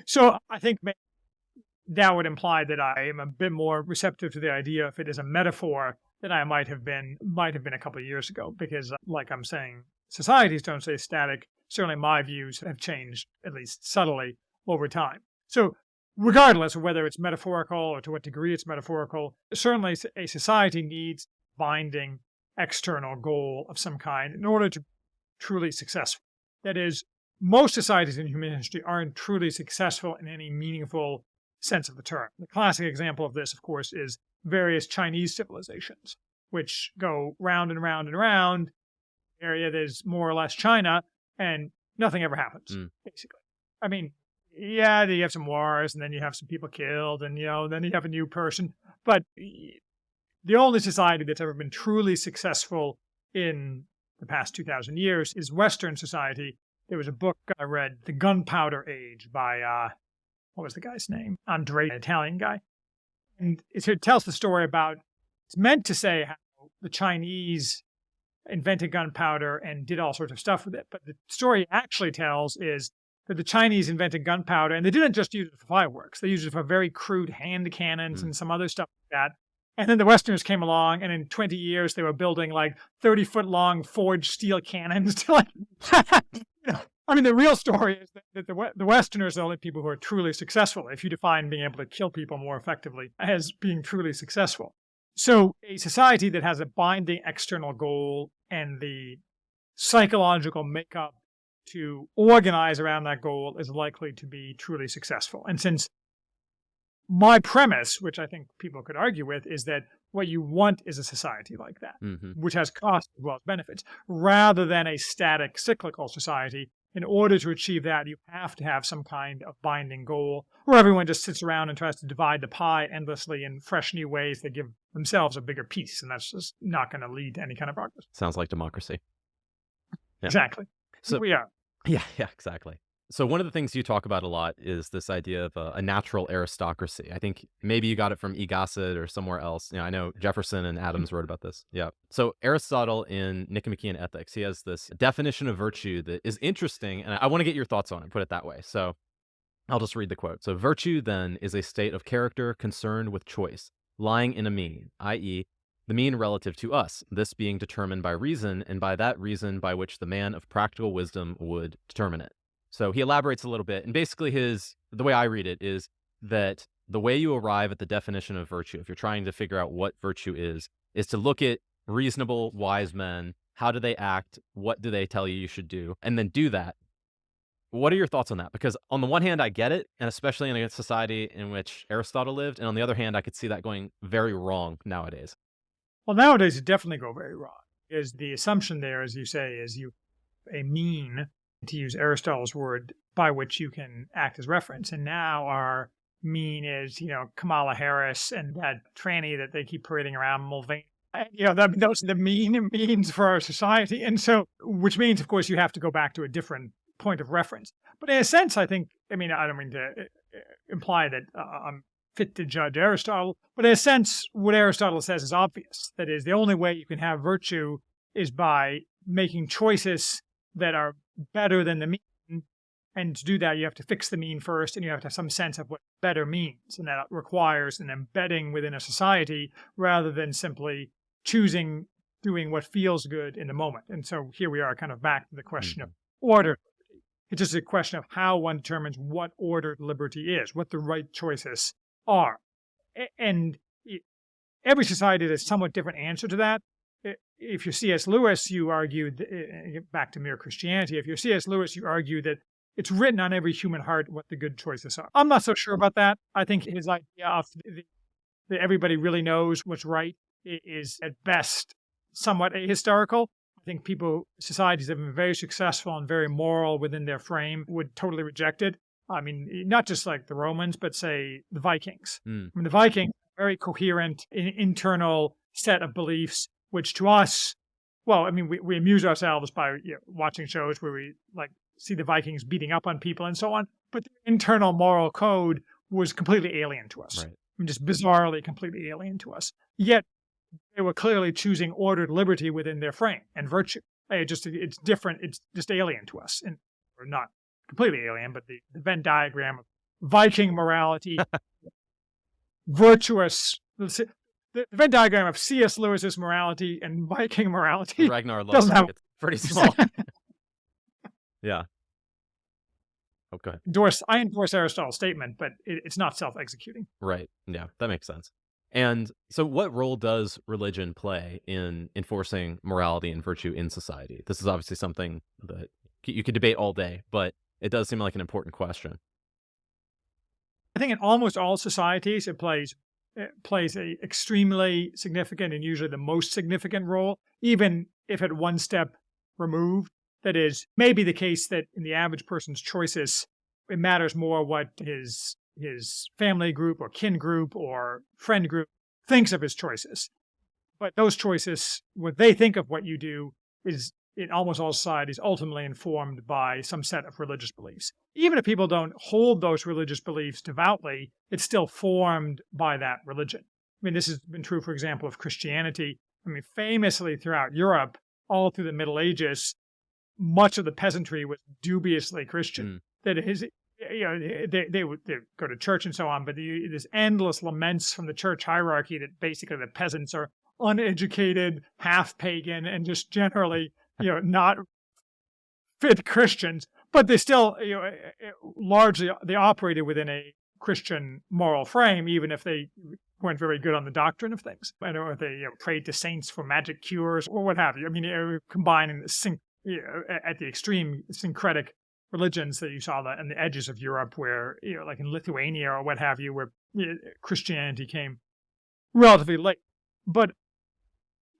So I think that would imply that I am a bit more receptive to the idea if it is a metaphor than I might have been a couple of years ago, because like I'm saying, societies don't stay static. Certainly my views have changed, at least subtly, over time. So regardless of whether it's metaphorical or to what degree it's metaphorical, certainly a society needs binding external goal of some kind in order to truly successful. That is, most societies in human history aren't truly successful in any meaningful sense of the term. The classic example of this, of course, is various Chinese civilizations, which go round and round and round area that is more or less China, and nothing ever happens, Mm. basically. I mean, yeah, you have some wars, and then you have some people killed, and, then you have a new person. But the only society that's ever been truly successful in the past 2,000 years is Western society. There was a book I read, The Gunpowder Age, by, what was the guy's name? Andre, an Italian guy. And it tells the story about, it's meant to say how the Chinese invented gunpowder and did all sorts of stuff with it. But the story it actually tells is that the Chinese invented gunpowder, and they didn't just use it for fireworks. They used it for very crude hand cannons and some other stuff like that. And then the Westerners came along, and in 20 years, they were building like 30-foot-long forged steel cannons. To I mean, the real story is that the Westerners are the only people who are truly successful, if you define being able to kill people more effectively as being truly successful. So a society that has a binding external goal and the psychological makeup to organize around that goal is likely to be truly successful. And since my premise, which I think people could argue with, is that what you want is a society like that, which has costs as well as benefits, rather than a static, cyclical society. In order to achieve that, you have to have some kind of binding goal where everyone just sits around and tries to divide the pie endlessly in fresh new ways that give themselves a bigger piece. And that's just not going to lead to any kind of progress. Sounds like democracy. Yeah. Exactly. So we are. Yeah, exactly. So one of the things you talk about a lot is this idea of a natural aristocracy. I think maybe you got it from E. Gossett or somewhere else. I know Jefferson and Adams wrote about this. Yeah. So Aristotle in Nicomachean Ethics, he has this definition of virtue that is interesting, and I want to get your thoughts on it, put it that way. So I'll just read the quote. So virtue then is a state of character concerned with choice, lying in a mean, i.e., the mean relative to us, this being determined by reason, and by that reason by which the man of practical wisdom would determine it. So he elaborates a little bit, and basically the way I read it is that the way you arrive at the definition of virtue, if you're trying to figure out what virtue is to look at reasonable, wise men. How do they act? What do they tell you should do? And then do that. What are your thoughts on that? Because on the one hand, I get it, and especially in a society in which Aristotle lived, and on the other hand, I could see that going very wrong nowadays. Well, nowadays it definitely go very wrong. Is the assumption there, as you say, is a mean, to use Aristotle's word, by which you can act as reference. And now our mean is, Kamala Harris and that tranny that they keep parading around, Mulvaney. Those are the means for our society. And so, which means, of course, you have to go back to a different point of reference. But in a sense, I don't mean to imply that I'm fit to judge Aristotle, but in a sense, what Aristotle says is obvious. That is, the only way you can have virtue is by making choices that are better than the mean. And to do that, you have to fix the mean first, and you have to have some sense of what better means. And that requires an embedding within a society rather than simply doing what feels good in the moment. And so here we are kind of back to the question of order. It's just a question of how one determines what ordered liberty is, what the right choices are. And every society has a somewhat different answer to that. If you're C.S. Lewis, you argue, back to mere Christianity, if you're C.S. Lewis, you argue that it's written on every human heart what the good choices are. I'm not so sure about that. I think his idea of that everybody really knows what's right is at best somewhat ahistorical. I think societies that have been very successful and very moral within their frame would totally reject it. I mean, not just like the Romans, but say the Vikings. I mean, the Vikings, very coherent internal set of beliefs, which to us, we amuse ourselves by watching shows where we see the Vikings beating up on people and so on. But the internal moral code was completely alien to us. Right. I mean, just bizarrely completely alien to us. Yet they were clearly choosing ordered liberty within their frame and virtue. It's different. It's just alien to us, or not completely alien, but the Venn diagram of Viking morality, virtuous. The Venn diagram of C.S. Lewis's morality and Viking morality. Ragnar Lothbrok. It's pretty small. Yeah. Oh, go ahead. I endorse Aristotle's statement, but it's not self-executing. Right. Yeah, that makes sense. And so what role does religion play in enforcing morality and virtue in society? This is obviously something that you could debate all day, but it does seem like an important question. I think in almost all societies, it plays a extremely significant and usually the most significant role, even if at one step removed. That is, maybe the case that in the average person's choices, it matters more what his family group or kin group or friend group thinks of his choices. But those choices, what they think of what you do, is in almost all societies ultimately informed by some set of religious beliefs. Even if people don't hold those religious beliefs devoutly, it's still formed by that religion. I mean, this has been true, for example, of Christianity. I mean, famously throughout Europe, all through the Middle Ages, much of the peasantry was dubiously Christian. That is, they would go to church and so on, but there's endless laments from the church hierarchy that basically the peasants are uneducated, half pagan, and just generally, not fit Christians. But they still, largely they operated within a Christian moral frame, even if they weren't very good on the doctrine of things. I don't know if they prayed to saints for magic cures or what have you. I mean, combining at the extreme syncretic religions that you saw that on the edges of Europe, where like in Lithuania or what have you, where Christianity came relatively late. But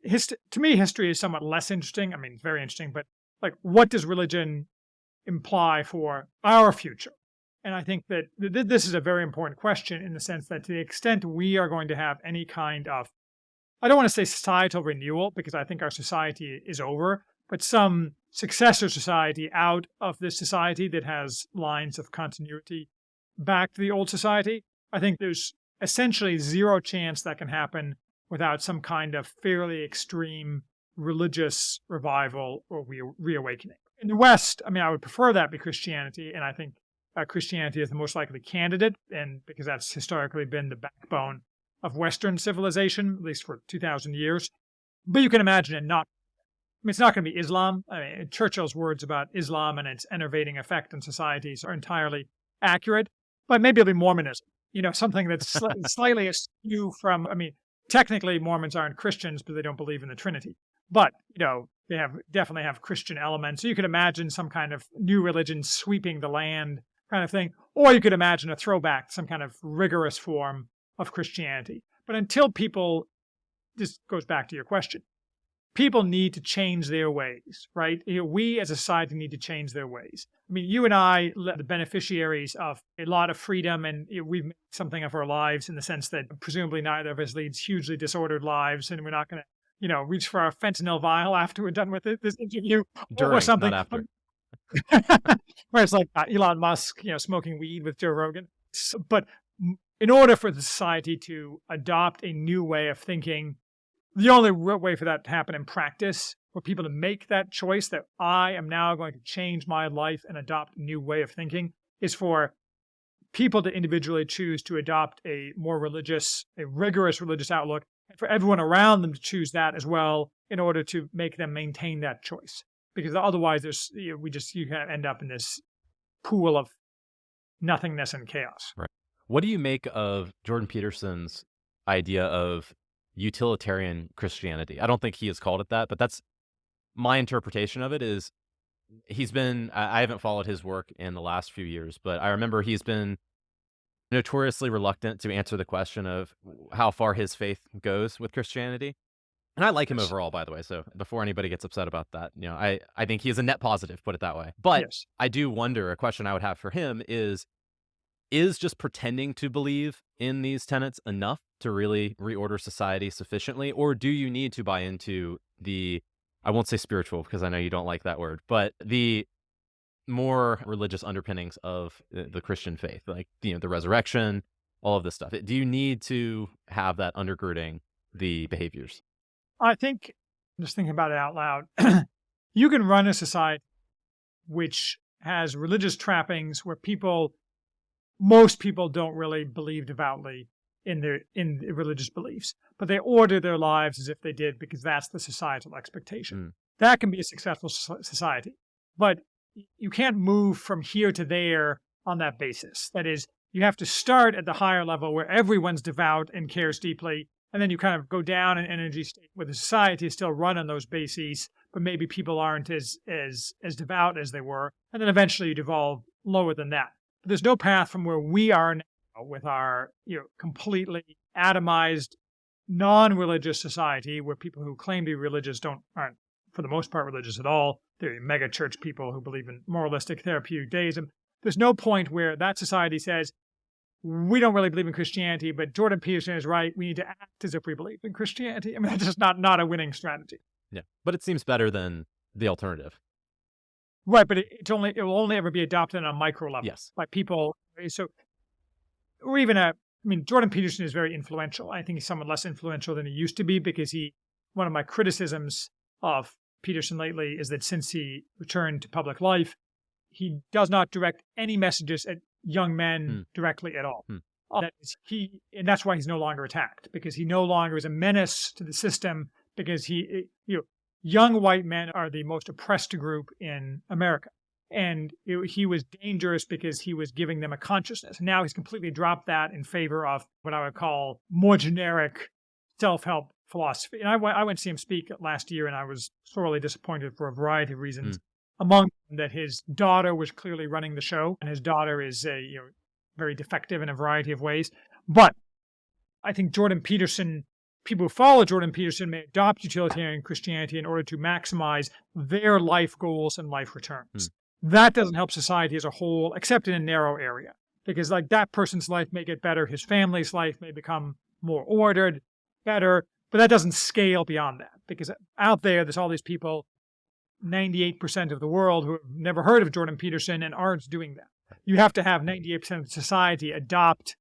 to me, history is somewhat less interesting. I mean, it's very interesting, but like, what does religion imply for our future? And I think that this is a very important question in the sense that to the extent we are going to have any kind of, I don't want to say societal renewal, because I think our society is over, but some successor society out of this society that has lines of continuity back to the old society, I think there's essentially zero chance that can happen without some kind of fairly extreme religious revival or reawakening. In the West, I mean, I would prefer that be Christianity, and I think Christianity is the most likely candidate, and because that's historically been the backbone of Western civilization, at least for 2,000 years. But you can imagine it not. I mean, it's not going to be Islam. I mean, Churchill's words about Islam and its enervating effect on societies are entirely accurate, but maybe it'll be Mormonism, something that's slightly askew from, I mean, technically Mormons aren't Christians, but they don't believe in the Trinity. But, they definitely have Christian elements. So you could imagine some kind of new religion sweeping the land kind of thing, or you could imagine a throwback to some kind of rigorous form of Christianity. But until people, this goes back to your question, people need to change their ways, right? We as a society need to change their ways. I mean, you and I, the beneficiaries of a lot of freedom, and we've made something of our lives in the sense that presumably neither of us leads hugely disordered lives, and we're not going to, reach for our fentanyl vial after we're done with this interview or something. Not after. Where it's like Elon Musk, smoking weed with Joe Rogan. But in order for the society to adopt a new way of thinking, the only real way for that to happen in practice, for people to make that choice that I am now going to change my life and adopt a new way of thinking, is for people to individually choose to adopt a rigorous religious outlook, and for everyone around them to choose that as well in order to make them maintain that choice. Because otherwise, you kind of end up in this pool of nothingness and chaos. Right. What do you make of Jordan Peterson's idea of utilitarian Christianity? I don't think he has called it that, but that's my interpretation of it. Is I haven't followed his work in the last few years, but I remember he's been notoriously reluctant to answer the question of how far his faith goes with Christianity. And I like him overall, by the way. So before anybody gets upset about that, I think he is a net positive, put it that way. But Yes. I do wonder, a question I would have for him is just pretending to believe in these tenets enough to really reorder society sufficiently? Or do you need to buy into I won't say spiritual because I know you don't like that word, but the more religious underpinnings of the Christian faith, like, the resurrection, all of this stuff? Do you need to have that undergirding the behaviors? I think, just thinking about it out loud, you can run a society which has religious trappings where most people don't really believe devoutly in the religious beliefs, but they order their lives as if they did because that's the societal expectation. That can be a successful society, but you can't move from here to there on that basis. That is, you have to start at the higher level where everyone's devout and cares deeply, and then you kind of go down an energy state where the society is still run on those bases, but maybe people aren't as devout as they were, and then eventually you devolve lower than that. But there's no path from where we are now with our completely atomized, non-religious society where people who claim to be religious aren't for the most part, religious at all. There are mega church people who believe in moralistic, therapeutic deism. There's no point where that society says, we don't really believe in Christianity, but Jordan Peterson is right. We need to act as if we believe in Christianity. I mean, that's just not a winning strategy. Yeah, but it seems better than the alternative. Right, but it will only ever be adopted on a micro level. Yes. By people. So, or even Jordan Peterson is very influential. I think he's somewhat less influential than he used to be because one of my criticisms of Peterson lately is that since he returned to public life, he does not direct any messages at young men directly at all. And that's why he's no longer attacked, because he no longer is a menace to the system, because young white men are the most oppressed group in America. And he was dangerous because he was giving them a consciousness. Now he's completely dropped that in favor of what I would call more generic self-help philosophy. And I went to see him speak last year, and I was sorely disappointed for a variety of reasons. Among them, that his daughter was clearly running the show, and his daughter is very defective in a variety of ways. But I think people who follow Jordan Peterson may adopt utilitarian Christianity in order to maximize their life goals and life returns. That doesn't help society as a whole, except in a narrow area, because that person's life may get better, his family's life may become more ordered, better, but that doesn't scale beyond that, because out there's all these people, 98% of the world, who have never heard of Jordan Peterson and aren't doing that. You have to have 98% of society adopt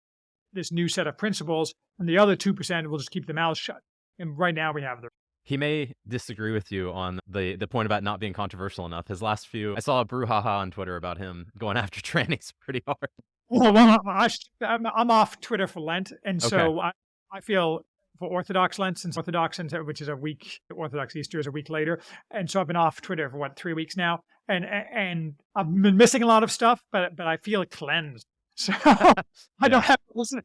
this new set of principles, and the other 2% will just keep their mouths shut. And right now we have He may disagree with you on the point about not being controversial enough. His last I saw a brouhaha on Twitter about him going after trannies pretty hard. Well, I'm off Twitter for Lent, and so I feel for Orthodox Lent, since which is a week, Orthodox Easter is a week later, and so I've been off Twitter for 3 weeks now, and I've been missing a lot of stuff, but I feel cleansed. So I don't have to listen.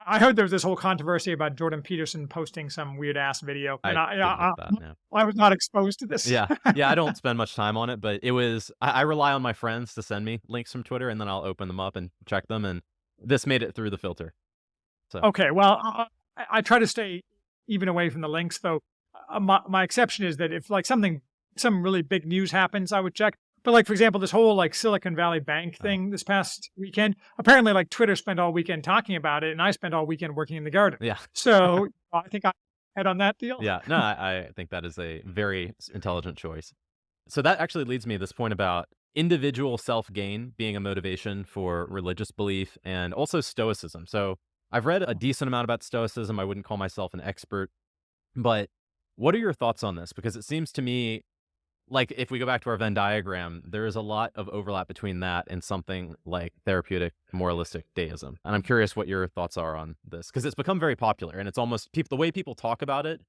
I heard there was this whole controversy about Jordan Peterson posting some weird ass video, and I was not exposed to this. Yeah, I don't spend much time on it, but it was. I rely on my friends to send me links from Twitter, and then I'll open them up and check them, and this made it through the filter. So okay, well, I try to stay even away from the links, though. My exception is that if some really big news happens, I would check. But for example, this whole Silicon Valley Bank thing this past weekend, apparently Twitter spent all weekend talking about it, and I spent all weekend working in the garden. Yeah. So I think I had on that deal. Yeah. No, I think that is a very intelligent choice. So that actually leads me to this point about individual self-gain being a motivation for religious belief, and also Stoicism. So I've read a decent amount about Stoicism. I wouldn't call myself an expert, but what are your thoughts on this? Because it seems to me if we go back to our Venn diagram, there is a lot of overlap between that and something like therapeutic, moralistic deism. And I'm curious what your thoughts are on this, because it's become very popular, and it's almost the way people talk about it,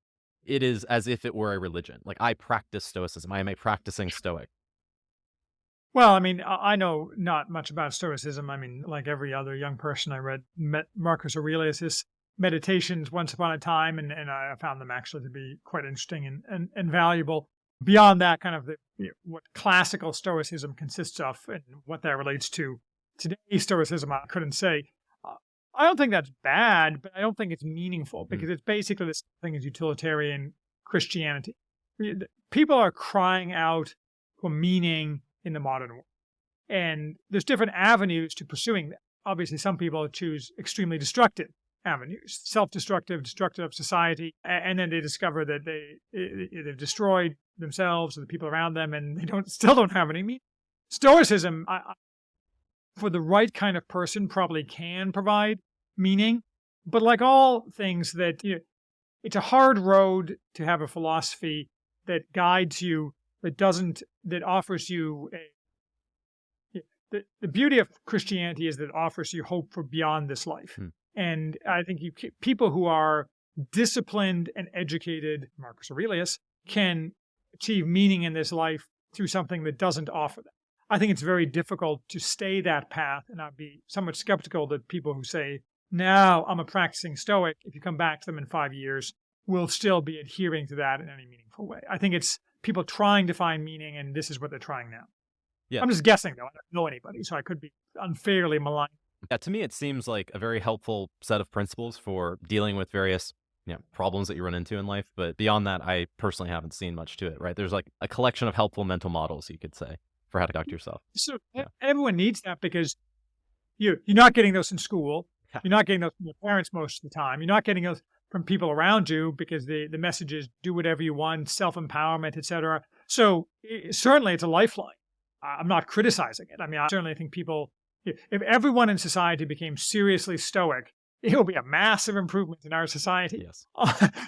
it is as if it were a religion. I practice Stoicism. I am a practicing Stoic. Well, I know not much about Stoicism. Like every other young person, I met Marcus Aurelius' meditations once upon a time, and I found them actually to be quite interesting and valuable. Beyond that, kind of what classical Stoicism consists of and what that relates to today's Stoicism, I couldn't say. I don't think that's bad, but I don't think it's meaningful, because it's basically this thing as utilitarian Christianity. People are crying out for meaning in the modern world, and there's different avenues to pursuing that. Obviously, some people choose extremely destructive avenues, self-destructive, destructive of society, and then they discover that they've destroyed themselves or the people around them, and they still don't have any meaning. Stoicism, for the right kind of person, probably can provide meaning, but like all things it's a hard road to have a philosophy that guides you, that offers you the beauty of Christianity is that it offers you hope for beyond this life. And I think people who are disciplined and educated, Marcus Aurelius, can achieve meaning in this life through something that doesn't offer that. I think it's very difficult to stay that path, and I'd be somewhat skeptical that people who say, now I'm a practicing Stoic, if you come back to them in 5 years, will still be adhering to that in any meaningful way. I think it's people trying to find meaning, and this is what they're trying now. Yeah. I'm just guessing, though. I don't know anybody, so I could be unfairly maligned. Yeah, to me, it seems like a very helpful set of principles for dealing with various problems that you run into in life. But beyond that, I personally haven't seen much to it, right? There's like a collection of helpful mental models, you could say, for how to conduct yourself. So Yeah. everyone needs that because you're not getting those in school. Yeah. You're not getting those from your parents most of the time. You're not getting those from people around you because the message is do whatever you want, self-empowerment, etc. So certainly it's a lifeline. I'm not criticizing it. I mean, I certainly think if everyone in society became seriously stoic, it will be a massive improvement in our society. Yes.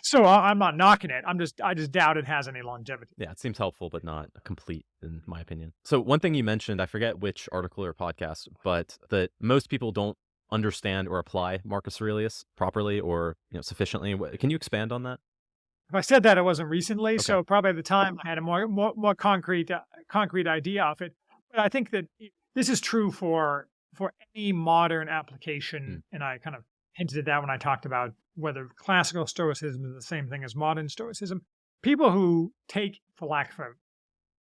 So I'm not knocking it. I just doubt it has any longevity. Yeah, it seems helpful, but not complete, in my opinion. So one thing you mentioned, I forget which article or podcast, but that most people don't understand or apply Marcus Aurelius properly or sufficiently. Can you expand on that? If I said that, it wasn't recently, Okay. so probably at the time I had a more concrete idea of it. But I think that this is true for any modern application, and I kind of hinted at that when I talked about whether classical Stoicism is the same thing as modern Stoicism. People who take, for lack of a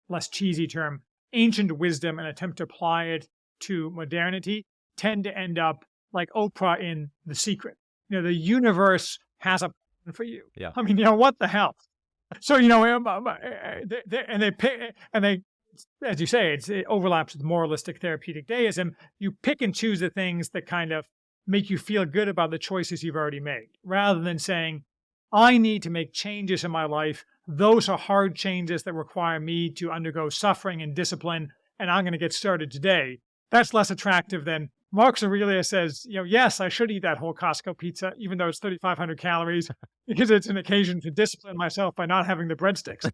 less cheesy term, ancient wisdom and attempt to apply it to modernity tend to end up like Oprah in The Secret. The universe has a plan for you. Yeah. I mean, what the hell? So, they, as you say, it overlaps with moralistic therapeutic deism. You pick and choose the things that kind of make you feel good about the choices you've already made, rather than saying, I need to make changes in my life. Those are hard changes that require me to undergo suffering and discipline, and I'm going to get started today. That's less attractive than Marcus Aurelius says, yes, I should eat that whole Costco pizza, even though it's 3,500 calories, because it's an occasion to discipline myself by not having the breadsticks.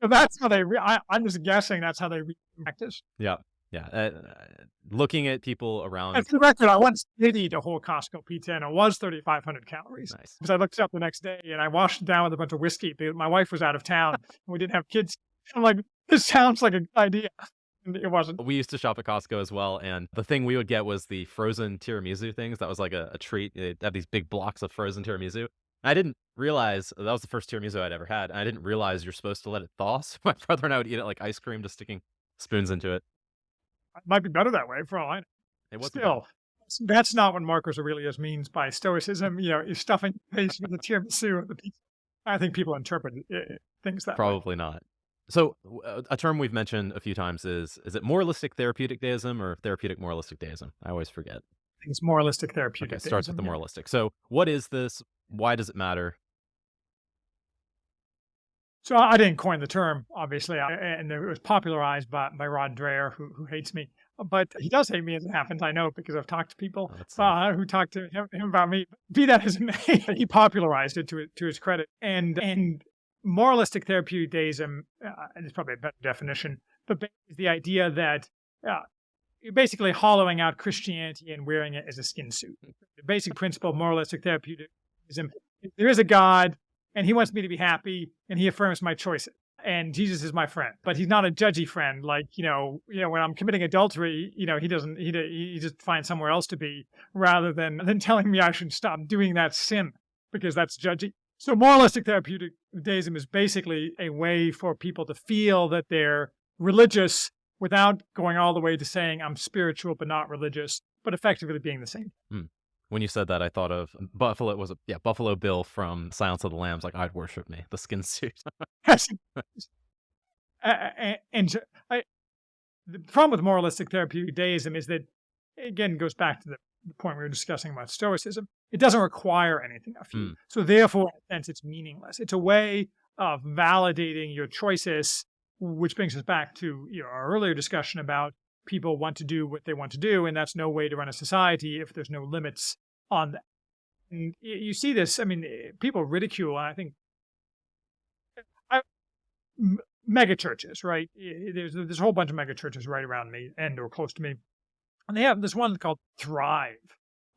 That's how they. I'm just guessing that's how they practice. Yeah. Yeah. Looking at people around. And for the record, I once did eat a whole Costco pizza, and it was 3,500 calories. Nice. Because I looked it up the next day, and I washed it down with a bunch of whiskey. My wife was out of town, and we didn't have kids. I'm like, this sounds like a good idea. And it wasn't. We used to shop at Costco as well, and the thing we would get was the frozen tiramisu things. That was like a treat. They'd have these big blocks of frozen tiramisu. I didn't realize that was the first tiramisu I'd ever had. And I didn't realize you're supposed to let it thaw. So my brother and I would eat it like ice cream, just sticking spoons into it. It might be better that way, for all I know. It was Still, that's not what Marcus Aurelius means by Stoicism. You're stuffing your face with the tiramisu of the pizza. I think people interpret things that way. Probably not. So a term we've mentioned a few times is it moralistic therapeutic deism or therapeutic moralistic deism? I always forget. I think it's moralistic therapeutic. Okay, starts with the moralistic. So what is this? Why does it matter? So I didn't coin the term, obviously, and it was popularized by Rod Dreher, who hates me. But he does hate me, as it happens. I know because I've talked to people who talked to him about me. Be that as it may, he popularized it to his credit. And moralistic therapeutic deism, and it's probably a better definition, but is the idea that you're basically hollowing out Christianity and wearing it as a skin suit. The basic principle of moralistic therapeutic deism: there is a God, and he wants me to be happy, and he affirms my choices. And Jesus is my friend, but he's not a judgy friend. Like, when I'm committing adultery, he just finds somewhere else to be, rather than telling me I should stop doing that sin because that's judgy. So moralistic therapeutic deism is basically a way for people to feel that they're religious without going all the way to saying I'm spiritual but not religious, but effectively being the same. When you said that, I thought of Buffalo Bill from Silence of the Lambs. Like, I'd worship me, the skin suit. The problem with moralistic therapeutic deism is that, again, goes back to the point we were discussing about Stoicism. It doesn't require anything of you. So therefore, in a sense, it's meaningless. It's a way of validating your choices, which brings us back to our earlier discussion about people want to do what they want to do, and that's no way to run a society if there's no limits on that. And you see this, people ridicule, I think, mega churches, right? There's a whole bunch of mega churches right around me or close to me. And they have this one called Thrive.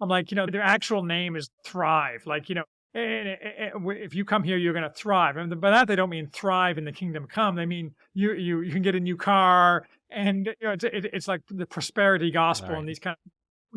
I'm like, their actual name is Thrive. Like, if you come here, you're going to thrive. And by that, they don't mean thrive in the kingdom come. They mean you can get a new car, and it's like the prosperity gospel, right. And these kind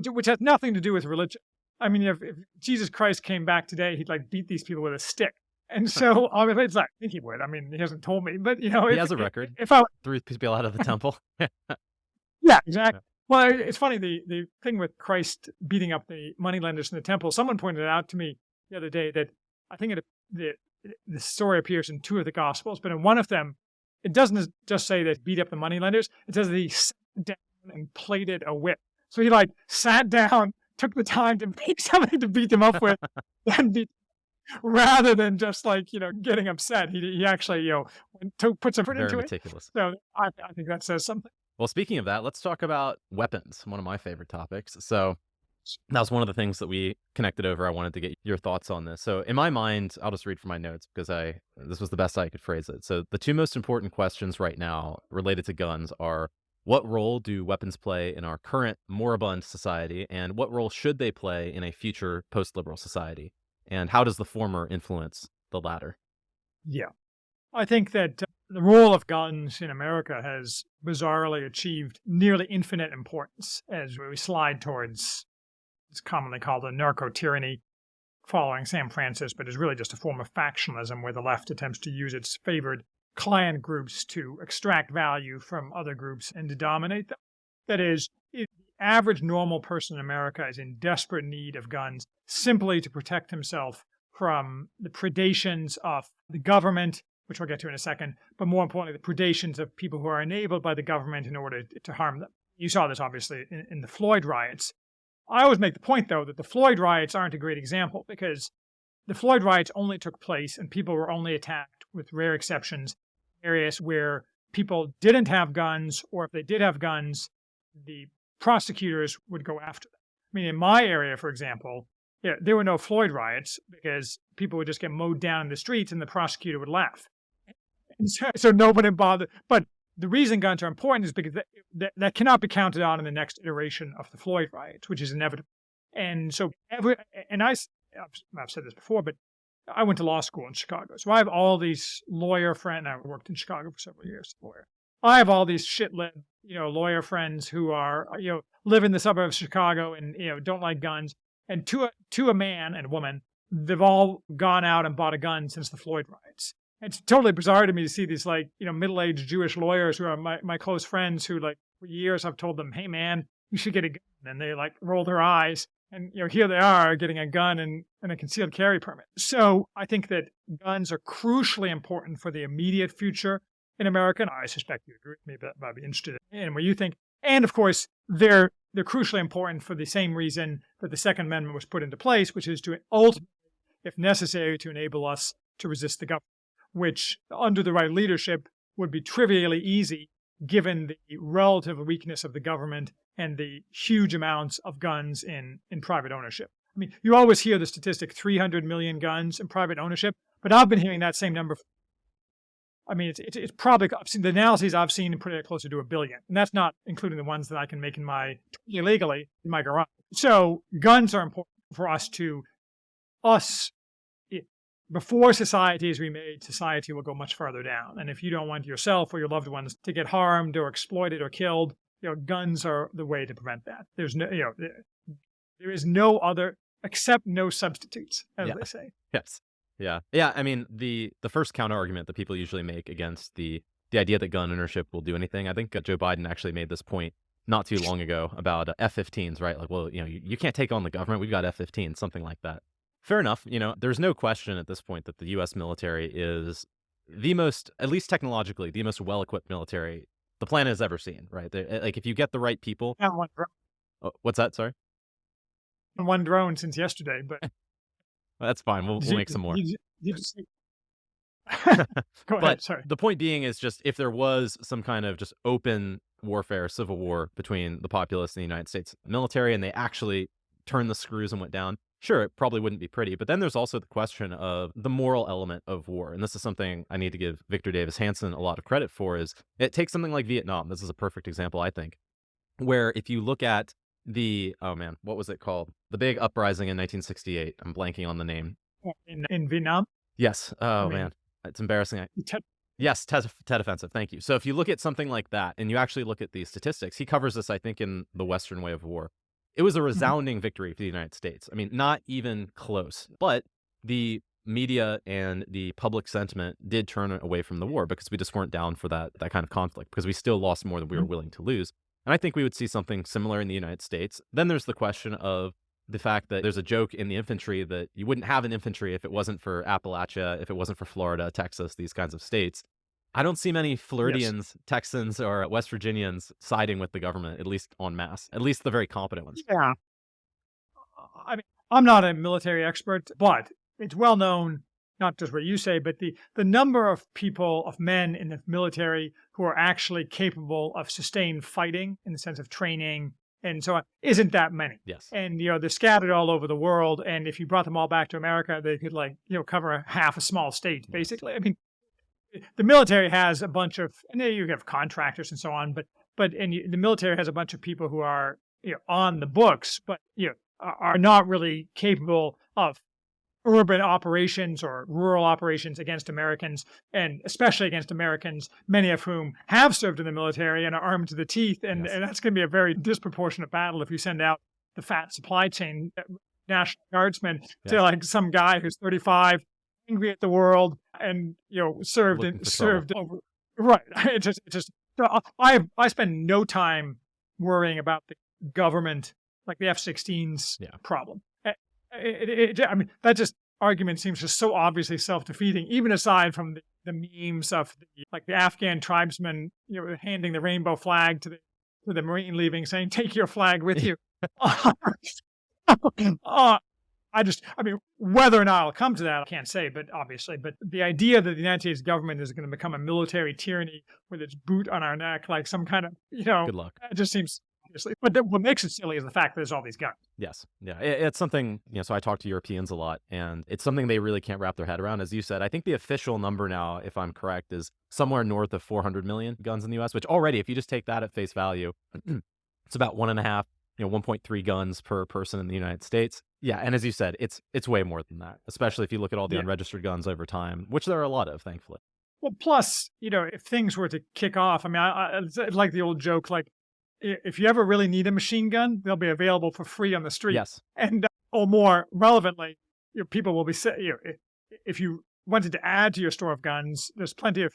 of, which has nothing to do with religion. If Jesus Christ came back today, he'd like beat these people with a stick. And so it's like, I think he would. He hasn't told me, but he has a record. If I threw people out of the temple. Yeah, exactly. Well, it's funny, the thing with Christ beating up the moneylenders in the temple, someone pointed out to me the other day that I think the story appears in two of the Gospels, but in one of them, it doesn't just say that he beat up the moneylenders, it says that he sat down and plaited a whip. So he like sat down, took the time to make something to beat them up with, and rather than just like, getting upset. He actually, put some effort Very into it. meticulous. So I think that says something. Well, speaking of that, let's talk about weapons, one of my favorite topics. So that was one of the things that we connected over. I wanted to get your thoughts on this. So in my mind, I'll just read from my notes because this was the best I could phrase it. So the two most important questions right now related to guns are, what role do weapons play in our current moribund society, and what role should they play in a future post-liberal society? And how does the former influence the latter? Yeah. I think that the role of guns in America has bizarrely achieved nearly infinite importance as we slide towards, it's commonly called a narco-tyranny following San Francisco, but is really just a form of factionalism where the left attempts to use its favored client groups to extract value from other groups and to dominate them. That is, the average normal person in America is in desperate need of guns simply to protect himself from the predations of the government, which we'll get to in a second, but more importantly, the predations of people who are enabled by the government in order to harm them. You saw this, obviously, in the Floyd riots. I always make the point, though, that the Floyd riots aren't a great example because the Floyd riots only took place and people were only attacked, with rare exceptions, areas where people didn't have guns, or if they did have guns, the prosecutors would go after them. I mean, in my area, for example, there were no Floyd riots because people would just get mowed down in the streets and the prosecutor would laugh. And so nobody bothered. But the reason guns are important is because that cannot be counted on in the next iteration of the Floyd riots, which is inevitable. And so I've said this before, but I went to law school in Chicago. So I have all these lawyer friends. I worked in Chicago for several years as a lawyer. I have all these shit-led, lawyer friends who are, live in the suburbs of Chicago and, don't like guns. And to a man and a woman, they've all gone out and bought a gun since the Floyd riots. It's totally bizarre to me to see these middle-aged Jewish lawyers who are my close friends who for years I've told them, hey man, you should get a gun. And they roll their eyes and here they are getting a gun and a concealed carry permit. So I think that guns are crucially important for the immediate future in America. And I suspect you agree with me, but I'd be interested in what you think. And of course, they're crucially important for the same reason that the Second Amendment was put into place, which is to ultimately, if necessary, to enable us to resist the government, which under the right leadership would be trivially easy given the relative weakness of the government and the huge amounts of guns in private ownership. I mean, you always hear the statistic 300 million guns in private ownership, but I've been hearing that same number. I mean, it's probably, I've seen the analyses I've seen and put it closer to 1 billion. And that's not including the ones that I can make illegally in my garage. So guns are important for before society is remade, society will go much farther down. And if you don't want yourself or your loved ones to get harmed or exploited or killed, guns are the way to prevent that. There's no, there is no other, except no substitutes, as they say. Yes. Yeah. Yeah. I mean, the first counter argument that people usually make against the idea that gun ownership will do anything, I think Joe Biden actually made this point not too long ago about F-15s, right? Like, well, you can't take on the government. We've got F-15s, something like that. Fair enough. There's no question at this point that the U.S. military is the most, at least technologically, the most well-equipped military the planet has ever seen, right? If you get the right people. One drone. Oh, what's that? Sorry? One drone since yesterday, but. Well, that's fine. We'll make some more. Go ahead, sorry. The point being is just if there was some kind of just open warfare, civil war between the populace and the United States military, and they actually turned the screws and went down, sure, it probably wouldn't be pretty. But then there's also the question of the moral element of war. And this is something I need to give Victor Davis Hanson a lot of credit for, is it takes something like Vietnam. This is a perfect example, I think, where if you look at what was it called? The big uprising in 1968. I'm blanking on the name. In Vietnam? Yes. Oh, man. It's embarrassing. Yes, Tet Offensive. Thank you. So if you look at something like that and you actually look at the statistics, he covers this, I think, in The Western Way of War. It was a resounding victory for the United States. I mean, not even close. But the media and the public sentiment did turn away from the war because we just weren't down for that kind of conflict, because we still lost more than we were willing to lose. And I think we would see something similar in the United States. Then there's the question of the fact that there's a joke in the infantry that you wouldn't have an infantry if it wasn't for Appalachia, if it wasn't for Florida, Texas, these kinds of states. I don't see many Floridians, Texans, or West Virginians siding with the government, at least en masse, at least the very competent ones. Yeah. I mean, I'm not a military expert, but it's well known, not just what you say, but the number of people, of men in the military who are actually capable of sustained fighting in the sense of training and so on, isn't that many. Yes. And, they're scattered all over the world. And if you brought them all back to America, they could cover half a small state, basically. I mean, the military has a bunch of, and you have contractors and so on, but the military has a bunch of people who are, on the books, but, are not really capable of urban operations or rural operations against Americans, and especially against Americans, many of whom have served in the military and are armed to the teeth. And that's going to be a very disproportionate battle if you send out the fat supply chain National Guardsmen to some guy who's 35, angry at the world, and served over. Right. It just I spend no time worrying about the government, like the F-16's problem. I mean, that just argument seems just so obviously self-defeating, even aside from the memes of the Afghan tribesmen, handing the rainbow flag to the Marine leaving, saying, "Take your flag with you." I mean, whether or not I'll come to that, I can't say, but the idea that the United States government is going to become a military tyranny with its boot on our neck, like some kind of, good luck. It just seems obviously. But what makes it silly is the fact that there's all these guns. Yes. Yeah. It's something, so I talk to Europeans a lot, and it's something they really can't wrap their head around. As you said, I think the official number now, if I'm correct, is somewhere north of 400 million guns in the U.S., which already, if you just take that at face value, it's about 1.5, 1.3 guns per person in the United States. Yeah. And as you said, it's way more than that, especially if you look at all the unregistered guns over time, which there are a lot of, thankfully. Well, plus, if things were to kick off, I mean, I like the old joke, if you ever really need a machine gun, they'll be available for free on the street. Yes. And, or more relevantly, people will be, if you wanted to add to your store of guns, there's plenty of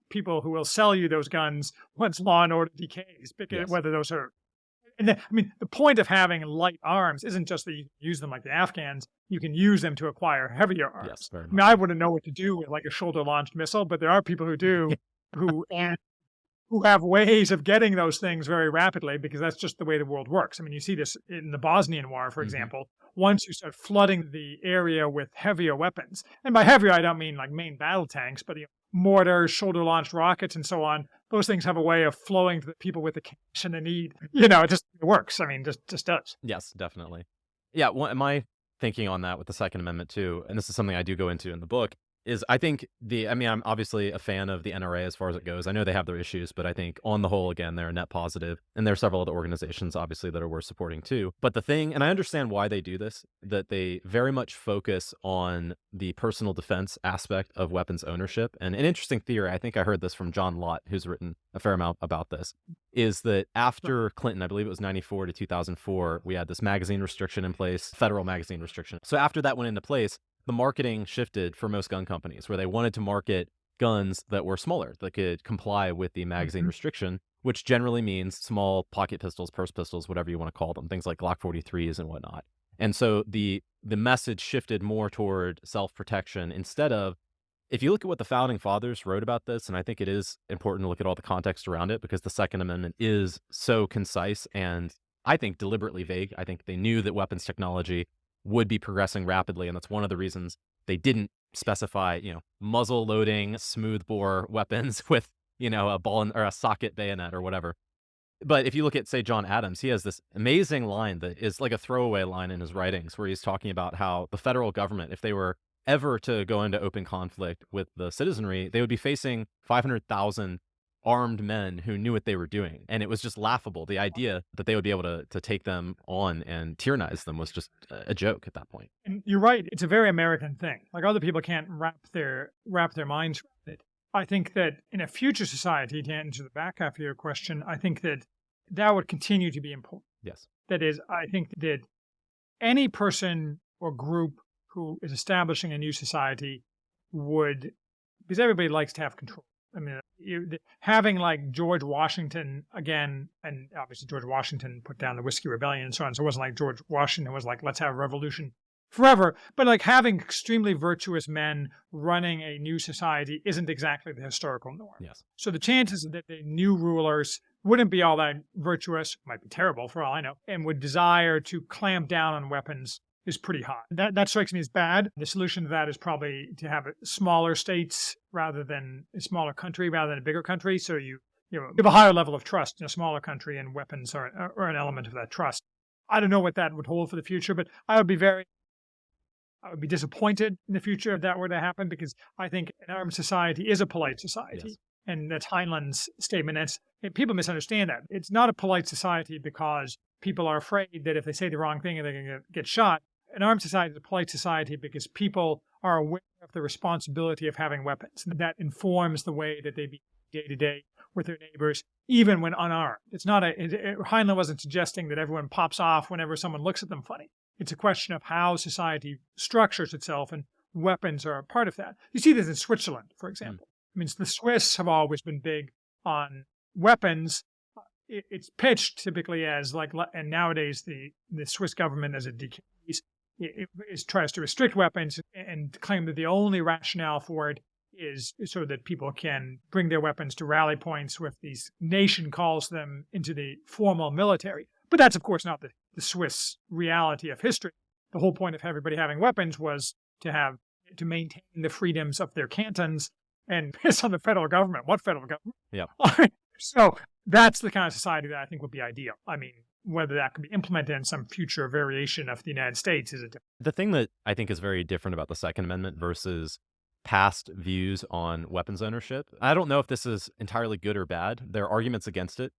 people who will sell you those guns once law and order decays, because whether those are. And I mean, the point of having light arms isn't just that you use them like the Afghans. You can use them to acquire heavier arms. Yes, very much. I mean, I wouldn't know what to do with a shoulder-launched missile, but there are people who do, who have ways of getting those things very rapidly, because that's just the way the world works. I mean, you see this in the Bosnian War, for example. Once you start flooding the area with heavier weapons, and by heavier, I don't mean main battle tanks, but mortars, shoulder-launched rockets, and so on. Those things have a way of flowing to the people with the cash and the need. It just works. I mean, just does. Yes, definitely. Yeah, my thinking on that with the Second Amendment too, and this is something I do go into in the book, is I think I'm obviously a fan of the NRA as far as it goes. I know they have their issues, but I think on the whole, again, they're a net positive. And there are several other organizations, obviously, that are worth supporting too. But the thing, and I understand why they do this, that they very much focus on the personal defense aspect of weapons ownership. And an interesting theory, I think I heard this from John Lott, who's written a fair amount about this, is that after Clinton, I believe it was 94 to 2004, we had this magazine restriction in place, federal magazine restriction. So after that went into place, the marketing shifted for most gun companies, where they wanted to market guns that were smaller, that could comply with the magazine restriction, which generally means small pocket pistols, purse pistols, whatever you want to call them, things like Glock 43s and whatnot. And so the message shifted more toward self-protection instead of, if you look at what the founding fathers wrote about this, and I think it is important to look at all the context around it, because the Second Amendment is so concise and I think deliberately vague. I think they knew that weapons technology would be progressing rapidly, and that's one of the reasons they didn't specify, muzzle loading, smoothbore weapons with, a ball or a socket bayonet or whatever. But if you look at, say, John Adams, he has this amazing line that is like a throwaway line in his writings, where he's talking about how the federal government, if they were ever to go into open conflict with the citizenry, they would be facing 500,000 armed men who knew what they were doing. And it was just laughable. The idea that they would be able to take them on and tyrannize them was just a joke at that point. And you're right. It's a very American thing. Other people can't wrap their minds around it. I think that in a future society, to answer the back half of your question, I think that would continue to be important. Yes. That is, I think that any person or group who is establishing a new society would, because everybody likes to have control. I mean, having like George Washington again, and obviously George Washington put down the Whiskey Rebellion and so on. So it wasn't like George Washington was like, let's have a revolution forever. But like having extremely virtuous men running a new society isn't exactly the historical norm. Yes. So the chances that the new rulers wouldn't be all that virtuous, might be terrible for all I know, and would desire to clamp down on weapons is pretty high. That strikes me as bad. The solution to that is probably to have smaller states rather than a smaller country rather than a bigger country. So you have a higher level of trust in a smaller country, and weapons are an element of that trust. I don't know what that would hold for the future, but I would be disappointed in the future if that were to happen, because I think an armed society is a polite society. Yes. And that's Heinlein's statement. And people misunderstand that. It's not a polite society because people are afraid that if they say the wrong thing, they're going to get shot. An armed society is a polite society because people are aware of the responsibility of having weapons. And that informs the way that they be day to day with their neighbors, even when unarmed. It's not Heinlein wasn't suggesting that everyone pops off whenever someone looks at them funny. It's a question of how society structures itself, and weapons are a part of that. You see this in Switzerland, for example. I mean, the Swiss have always been big on weapons. It's pitched typically as and nowadays the Swiss government, as it decays, it tries to restrict weapons and claim that the only rationale for it is so that people can bring their weapons to rally points with these nation calls them into the formal military. But that's, of course, not the Swiss reality of history. The whole point of everybody having weapons was to maintain the freedoms of their cantons and piss on the federal government. What federal government? Yeah. So that's the kind of society that I think would be ideal. I mean, whether that could be implemented in some future variation of the United States is a different. The thing that I think is very different about the Second Amendment versus past views on weapons ownership, I don't know if this is entirely good or bad. There are arguments against it.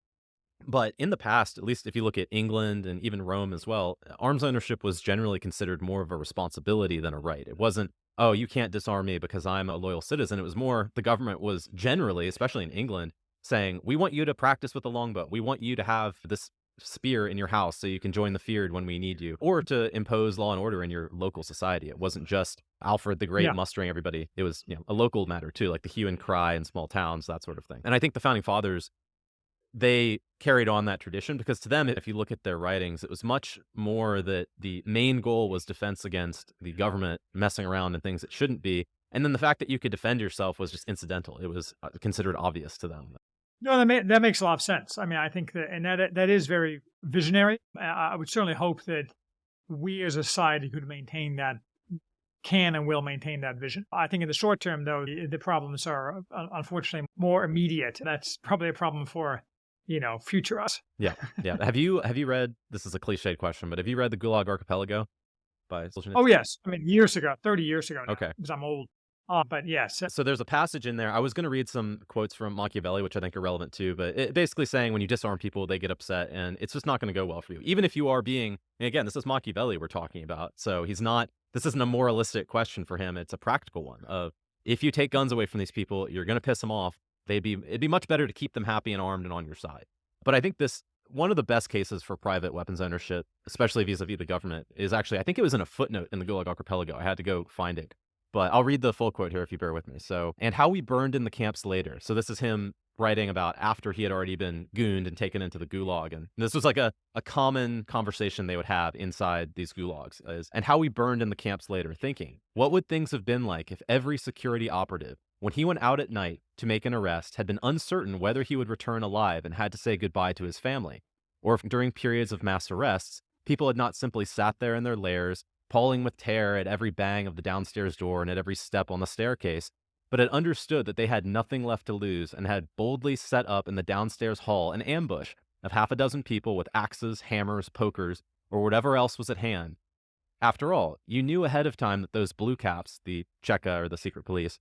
But in the past, at least if you look at England and even Rome as well, arms ownership was generally considered more of a responsibility than a right. It wasn't, oh, you can't disarm me because I'm a loyal citizen. It was more the government was generally, especially in England, saying, we want you to practice with the longbow. We want you to have this spear in your house so you can join the Fyrd when we need you, or to impose law and order in your local society. It wasn't just Alfred the Great mustering everybody. It was a local matter too, like the hue and cry in small towns, that sort of thing. And I think the Founding Fathers, they carried on that tradition because to them, if you look at their writings, it was much more that the main goal was defense against the government messing around and things that shouldn't be. And then the fact that you could defend yourself was just incidental. It was considered obvious to them. No, that makes a lot of sense. I mean, I think that is very visionary. I would certainly hope that we as a society could maintain that, can and will maintain that vision. I think in the short term, though, the problems are unfortunately more immediate. That's probably a problem for future us. Yeah. Have you read, this is a cliched question, but have you read The Gulag Archipelago by Solzhenitsyn? Oh, yes. I mean, years ago, 30 years ago now, okay, because I'm old. But yes. So there's a passage in there. I was going to read some quotes from Machiavelli, which I think are relevant too, but it basically saying when you disarm people, they get upset and it's just not going to go well for you. Even if you are being, and again, this is Machiavelli we're talking about. So this isn't a moralistic question for him. It's a practical one of, if you take guns away from these people, you're going to piss them off. It'd be much better to keep them happy and armed and on your side. But I think one of the best cases for private weapons ownership, especially vis-a-vis the government, is actually, I think it was in a footnote in the Gulag Archipelago. I had to go find it. But I'll read the full quote here if you bear with me. So, and how we burned in the camps later. So this is him writing about after he had already been gooned and taken into the gulag. And this was like a common conversation they would have inside these gulags. And how we burned in the camps later, thinking, what would things have been like if every security operative, when he went out at night to make an arrest, had been uncertain whether he would return alive and had to say goodbye to his family? Or if during periods of mass arrests, people had not simply sat there in their lairs, pawing with terror at every bang of the downstairs door and at every step on the staircase, but had understood that they had nothing left to lose and had boldly set up in the downstairs hall an ambush of half a dozen people with axes, hammers, pokers, or whatever else was at hand. After all, you knew ahead of time that those blue caps, the Cheka or the secret police,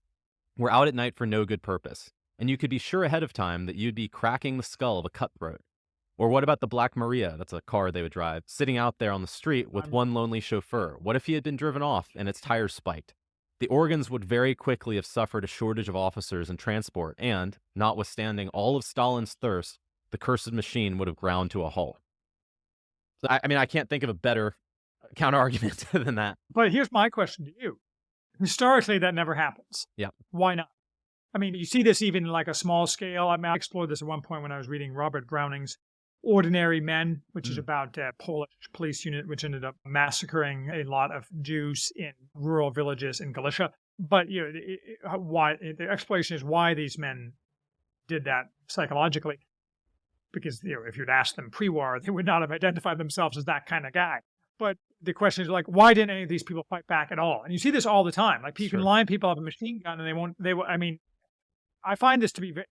were out at night for no good purpose, and you could be sure ahead of time that you'd be cracking the skull of a cutthroat. Or what about the Black Maria, that's a car they would drive, sitting out there on the street with one lonely chauffeur? What if he had been driven off and its tires spiked? The organs would very quickly have suffered a shortage of officers and transport, and, notwithstanding all of Stalin's thirst, the cursed machine would have ground to a halt. So, I mean, I can't think of a better counter-argument than that. But here's my question to you. Historically, that never happens. Yeah. Why not? I mean, you see this even like a small scale. I explored this at one point when I was reading Robert Browning's Ordinary Men, which is about a Polish police unit which ended up massacring a lot of Jews in rural villages in Galicia. But why the explanation is why these men did that psychologically, because if you'd asked them pre-war, they would not have identified themselves as that kind of guy. But the question is like, why didn't any of these people fight back at all? And you see this all the time. Like you can line people up a machine gun and they won't. I mean, I find this to be very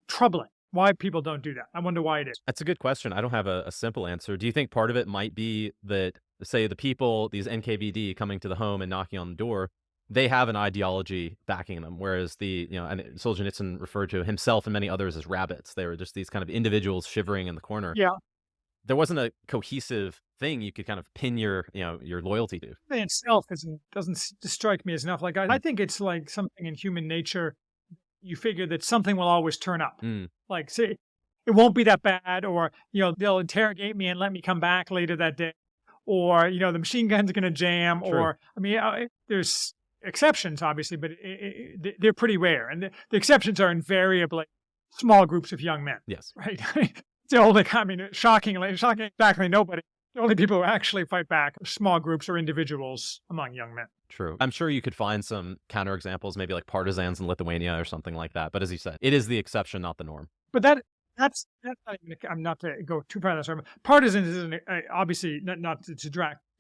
troubling. Why people don't do that? I wonder why it is. That's a good question. I don't have a simple answer. Do you think part of it might be that, say, the people, these NKVD coming to the home and knocking on the door, they have an ideology backing them, whereas and Solzhenitsyn referred to himself and many others as rabbits. They were just these kind of individuals shivering in the corner. Yeah. There wasn't a cohesive thing you could kind of pin your loyalty to. In itself doesn't strike me as enough. Like I think it's like something in human nature. You figure that something will always turn up. Like, say, it won't be that bad, or they'll interrogate me and let me come back later that day, or the machine gun's going to jam, True. or I mean, there's exceptions obviously, but they're pretty rare, and the exceptions are invariably small groups of young men. Yes, right. The only, I mean, shockingly, exactly nobody. The only people who actually fight back are small groups or individuals among young men. True. I'm sure you could find some counterexamples, maybe like partisans in Lithuania or something like that. But as you said, it is the exception, not the norm. But that's not even, I'm not to go too far. Partisans is obviously not to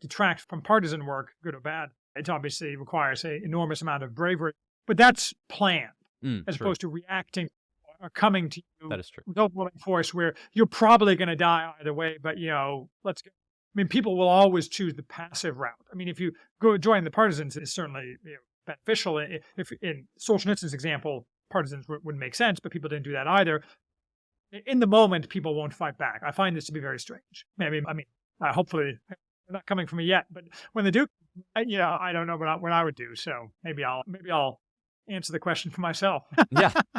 detract from partisan work, good or bad. It obviously requires an enormous amount of bravery, but that's planned as opposed to reacting or coming to you. That is true. With overwhelming force where you're probably going to die either way, but let's go. I mean, people will always choose the passive route. I mean, if you go join the partisans, it's certainly beneficial. If in Solzhenitsyn's example, partisans wouldn't make sense, but people didn't do that either. In the moment, people won't fight back. I find this to be very strange. Hopefully, they're not coming from me yet, but when they do, I don't know what I would do. So maybe I'll answer the question for myself.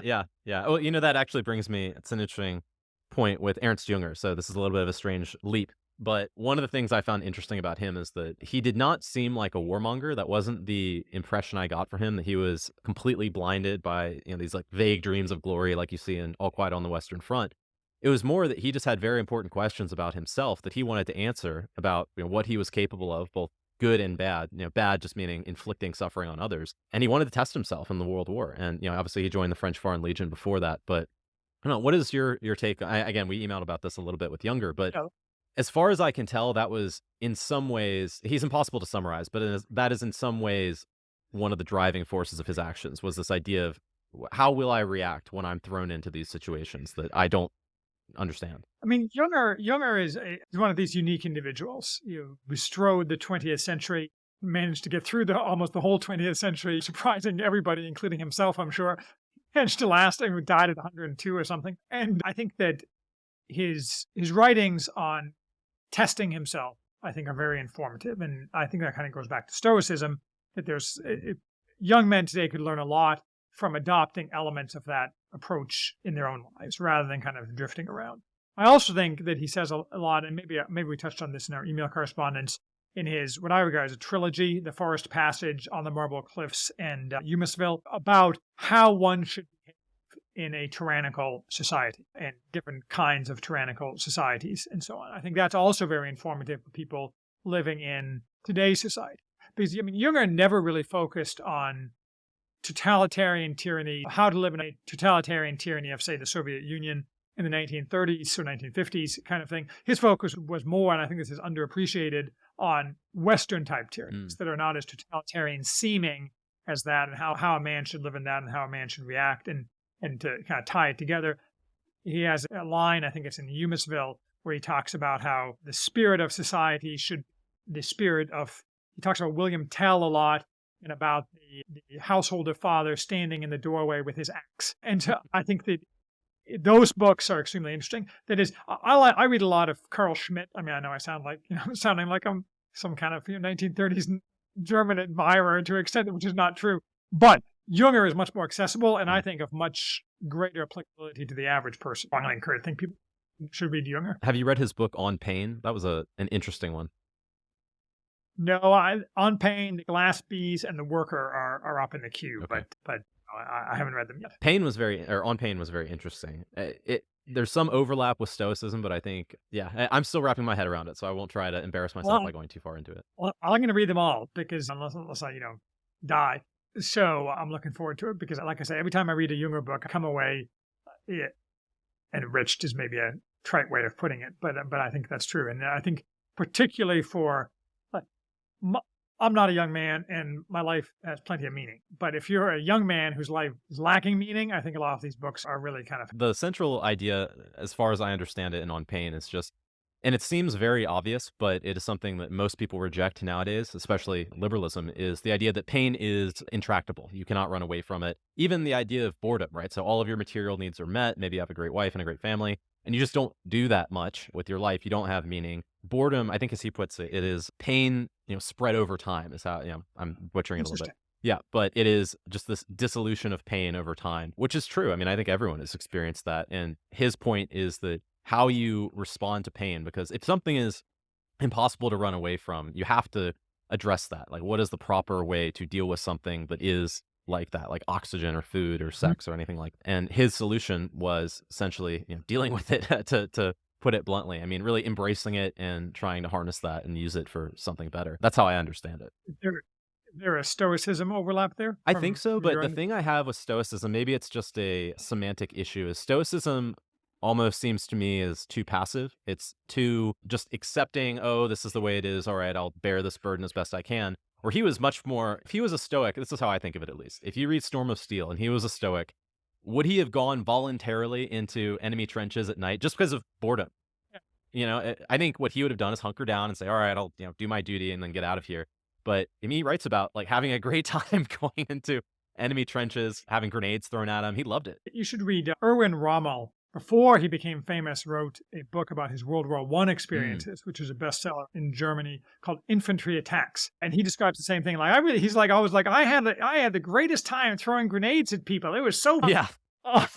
Yeah. Well, that actually brings me. It's an interesting point with Ernst Jünger. So this is a little bit of a strange leap. But one of the things I found interesting about him is that he did not seem like a warmonger. That wasn't the impression I got from him, that he was completely blinded by these like vague dreams of glory like you see in All Quiet on the Western Front. It was more that he just had very important questions about himself that he wanted to answer about what he was capable of, both good and bad. Bad just meaning inflicting suffering on others. And he wanted to test himself in the World War. And obviously he joined the French Foreign Legion before that. But I don't know, what is your take? Again, we emailed about this a little bit with Jünger, but as far as I can tell, that was in some ways, he's impossible to summarize, but that is in some ways one of the driving forces of his actions, was this idea of how will I react when I'm thrown into these situations that I don't understand. I mean, Jünger is one of these unique individuals. Who bestrode the 20th century, managed to get through almost the whole 20th century, surprising everybody, including himself, I'm sure. Managed to last, and died at 102 or something. And I think that his writings on testing himself, I think, are very informative. And I think that kind of goes back to Stoicism, that there's young men today could learn a lot from adopting elements of that approach in their own lives rather than kind of drifting around. I also think that he says a lot, and maybe we touched on this in our email correspondence, in his, what I regard as a trilogy, The Forest Passage, On the Marble Cliffs, and Umasville, about how one should behave in a tyrannical society and different kinds of tyrannical societies and so on. I think that's also very informative for people living in today's society. Because, Jünger never really focused on totalitarian tyranny, how to live in a totalitarian tyranny of, say, the Soviet Union in the 1930s or 1950s kind of thing. His focus was more, and I think this is underappreciated, on Western-type tyrannies that are not as totalitarian seeming as that, and how a man should live in that and how a man should react. And to kind of tie it together, he has a line, I think it's in Umasville, where he talks about how the spirit of society he talks about William Tell a lot, and about the householder father standing in the doorway with his axe. And so I think that those books are extremely interesting. That is, I read a lot of Carl Schmitt. I know I sound like, sounding like I'm some kind of 1930s German admirer to an extent, which is not true. But Jünger is much more accessible, and I think of much greater applicability to the average person. I think people should read Jünger. Have you read his book On Pain? That was an interesting one. No, On Pain, The Glass Bees, and The Worker are up in the queue. Okay. But I haven't read them yet. On Pain was very interesting. There's some overlap with Stoicism, but I think, I'm still wrapping my head around it, so I won't try to embarrass myself by going too far into it. Well, I'm going to read them all because unless I, die. So I'm looking forward to it because, like I say, every time I read a Jünger book, I come away enriched is maybe a trite way of putting it, but I think that's true. And I think particularly for, I'm not a young man and my life has plenty of meaning. But if you're a young man whose life is lacking meaning, I think a lot of these books are really kind of... The central idea, as far as I understand it, and On Pain is just, and it seems very obvious, but it is something that most people reject nowadays, especially liberalism, is the idea that pain is intractable. You cannot run away from it. Even the idea of boredom, right? So all of your material needs are met. Maybe you have a great wife and a great family, and you just don't do that much with your life. You don't have meaning. Boredom, I think as he puts it, it is pain, spread over time is how, I'm butchering it a little bit. Yeah, but it is just this dissolution of pain over time, which is true. I mean, I think everyone has experienced that. And his point is that how you respond to pain, because if something is impossible to run away from, you have to address that. Like, what is the proper way to deal with something that is like that, like oxygen or food or sex or anything like that? And his solution was essentially, dealing with it to put it bluntly. I mean, really embracing it and trying to harness that and use it for something better. That's how I understand it. Is there a Stoicism overlap there? I think so, but the thing I have with Stoicism, maybe it's just a semantic issue, is Stoicism almost seems to me is too passive. It's too just accepting, oh, this is the way it is. All right, I'll bear this burden as best I can. Where he was much more, if he was a Stoic, this is how I think of it at least. If you read Storm of Steel and he was a Stoic, would he have gone voluntarily into enemy trenches at night just because of boredom? I think what he would have done is hunker down and say, all right, I'll do my duty and then get out of here. But he writes about like having a great time going into enemy trenches, having grenades thrown at him. He loved it. You should read Erwin Rommel. Before he became famous, wrote a book about his World War I experiences, which was a bestseller in Germany called Infantry Attacks. And he describes the same thing. Like I had the greatest time throwing grenades at people. It was so fun. Yeah. I'm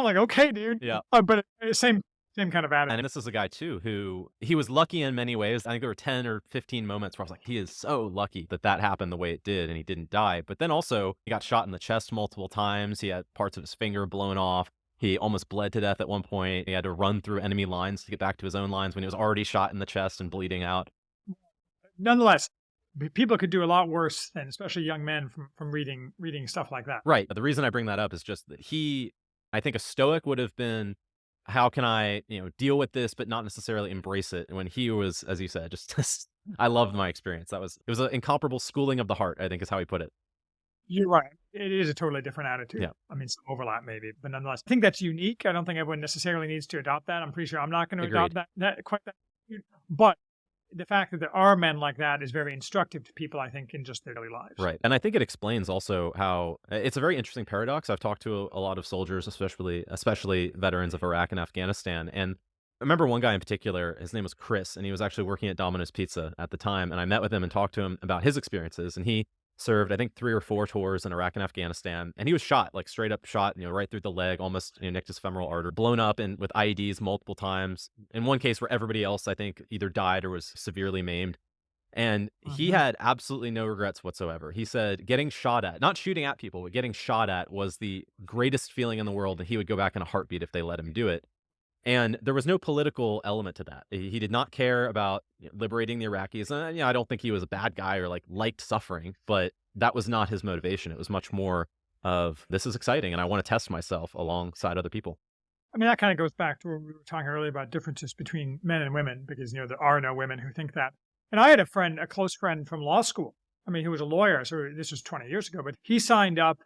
like, okay, dude. Yeah. But same kind of attitude. And this is a guy too who he was lucky in many ways. I think there were 10 or 15 moments where I was like, he is so lucky that happened the way it did and he didn't die. But then also he got shot in the chest multiple times. He had parts of his finger blown off. He almost bled to death at one point. He had to run through enemy lines to get back to his own lines when he was already shot in the chest and bleeding out. Nonetheless, people could do a lot worse, and especially young men from reading stuff like that. Right. But the reason I bring that up is just that I think a Stoic would have been, how can I, deal with this, but not necessarily embrace it? When he was, as you said, just I loved my experience. It was an incomparable schooling of the heart, I think is how he put it. You're right. It is a totally different attitude. Yeah. I mean, some overlap maybe, but nonetheless, I think that's unique. I don't think everyone necessarily needs to adopt that. I'm pretty sure I'm not going to adopt that quite that. But the fact that there are men like that is very instructive to people, I think, in just their daily lives. Right. And I think it explains also how it's a very interesting paradox. I've talked to a lot of soldiers, especially veterans of Iraq and Afghanistan. And I remember one guy in particular, his name was Chris, and he was actually working at Domino's Pizza at the time. And I met with him and talked to him about his experiences. And he served, I think, 3 or 4 tours in Iraq and Afghanistan. And he was shot, like straight up shot, right through the leg, almost nicked his femoral artery, blown up and with IEDs multiple times. In one case where everybody else, I think, either died or was severely maimed. And he had absolutely no regrets whatsoever. He said getting shot at, not shooting at people, but getting shot at was the greatest feeling in the world. And he would go back in a heartbeat if they let him do it. And there was no political element to that. He did not care about liberating the Iraqis. And I don't think he was a bad guy or liked suffering, but that was not his motivation. It was much more of, this is exciting and I want to test myself alongside other people. I mean, that kind of goes back to what we were talking earlier about differences between men and women, because, there are no women who think that. And I had a close friend from law school. I mean, he was a lawyer, so this was 20 years ago, but he signed up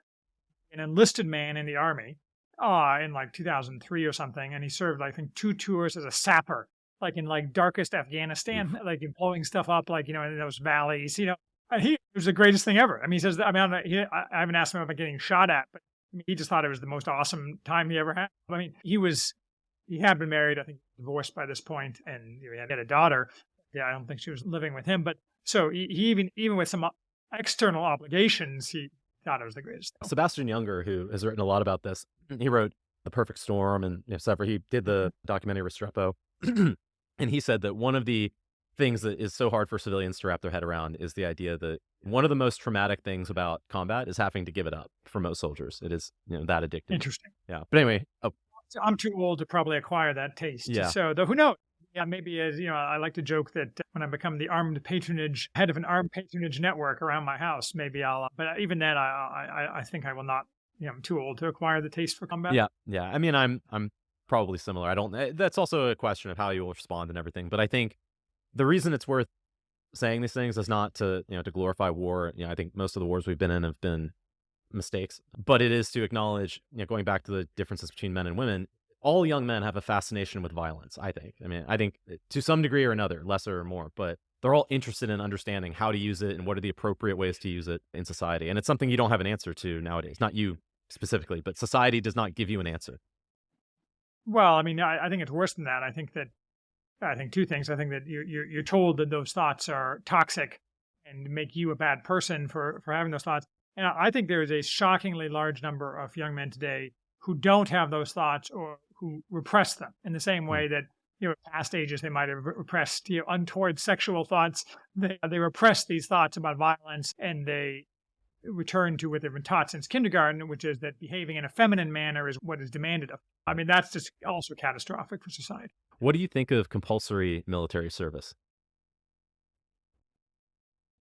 an enlisted man in the Army in 2003 or something. And he served, I think, 2 tours as a sapper, in darkest Afghanistan, blowing stuff up, in those valleys, and it was the greatest thing ever. I mean, he says, I haven't asked him about getting shot at, but he just thought it was the most awesome time he ever had. I mean, he had been married, I think divorced by this point, and he had a daughter. Yeah, I don't think she was living with him, but so he even with some external obligations, he thought it was the greatest thing. Sebastian Junger, who has written a lot about this, he wrote The Perfect Storm and several. He did the documentary Restrepo, and he said that one of the things that is so hard for civilians to wrap their head around is the idea that one of the most traumatic things about combat is having to give it up for most soldiers. It is, that addictive. Interesting. Yeah. But anyway, So I'm too old to probably acquire that taste. Yeah. So, though, who knows? Yeah, maybe as I like to joke that when I become the head of an armed patronage network around my house, maybe I'll. But even then, I think I will not. I'm too old to acquire the taste for combat. Yeah. Yeah. I mean, I'm probably similar. I don't. That's also a question of how you will respond and everything. But I think the reason it's worth saying these things is not to to glorify war. I think most of the wars we've been in have been mistakes, but it is to acknowledge, going back to the differences between men and women. All young men have a fascination with violence, I think. I think to some degree or another, lesser or more, but they're all interested in understanding how to use it and what are the appropriate ways to use it in society. And it's something you don't have an answer to nowadays. Not you specifically, but society does not give you an answer. Well, I think it's worse than that. I think two things. I think that you're told that those thoughts are toxic and make you a bad person for having those thoughts. And I think there is a shockingly large number of young men today who don't have those thoughts or who repress them in the same way that, in past ages they might have repressed, untoward sexual thoughts. They repress these thoughts about violence and they return to what they've been taught since kindergarten, which is that behaving in a feminine manner is what is demanded of them. That's just also catastrophic for society. What do you think of compulsory military service?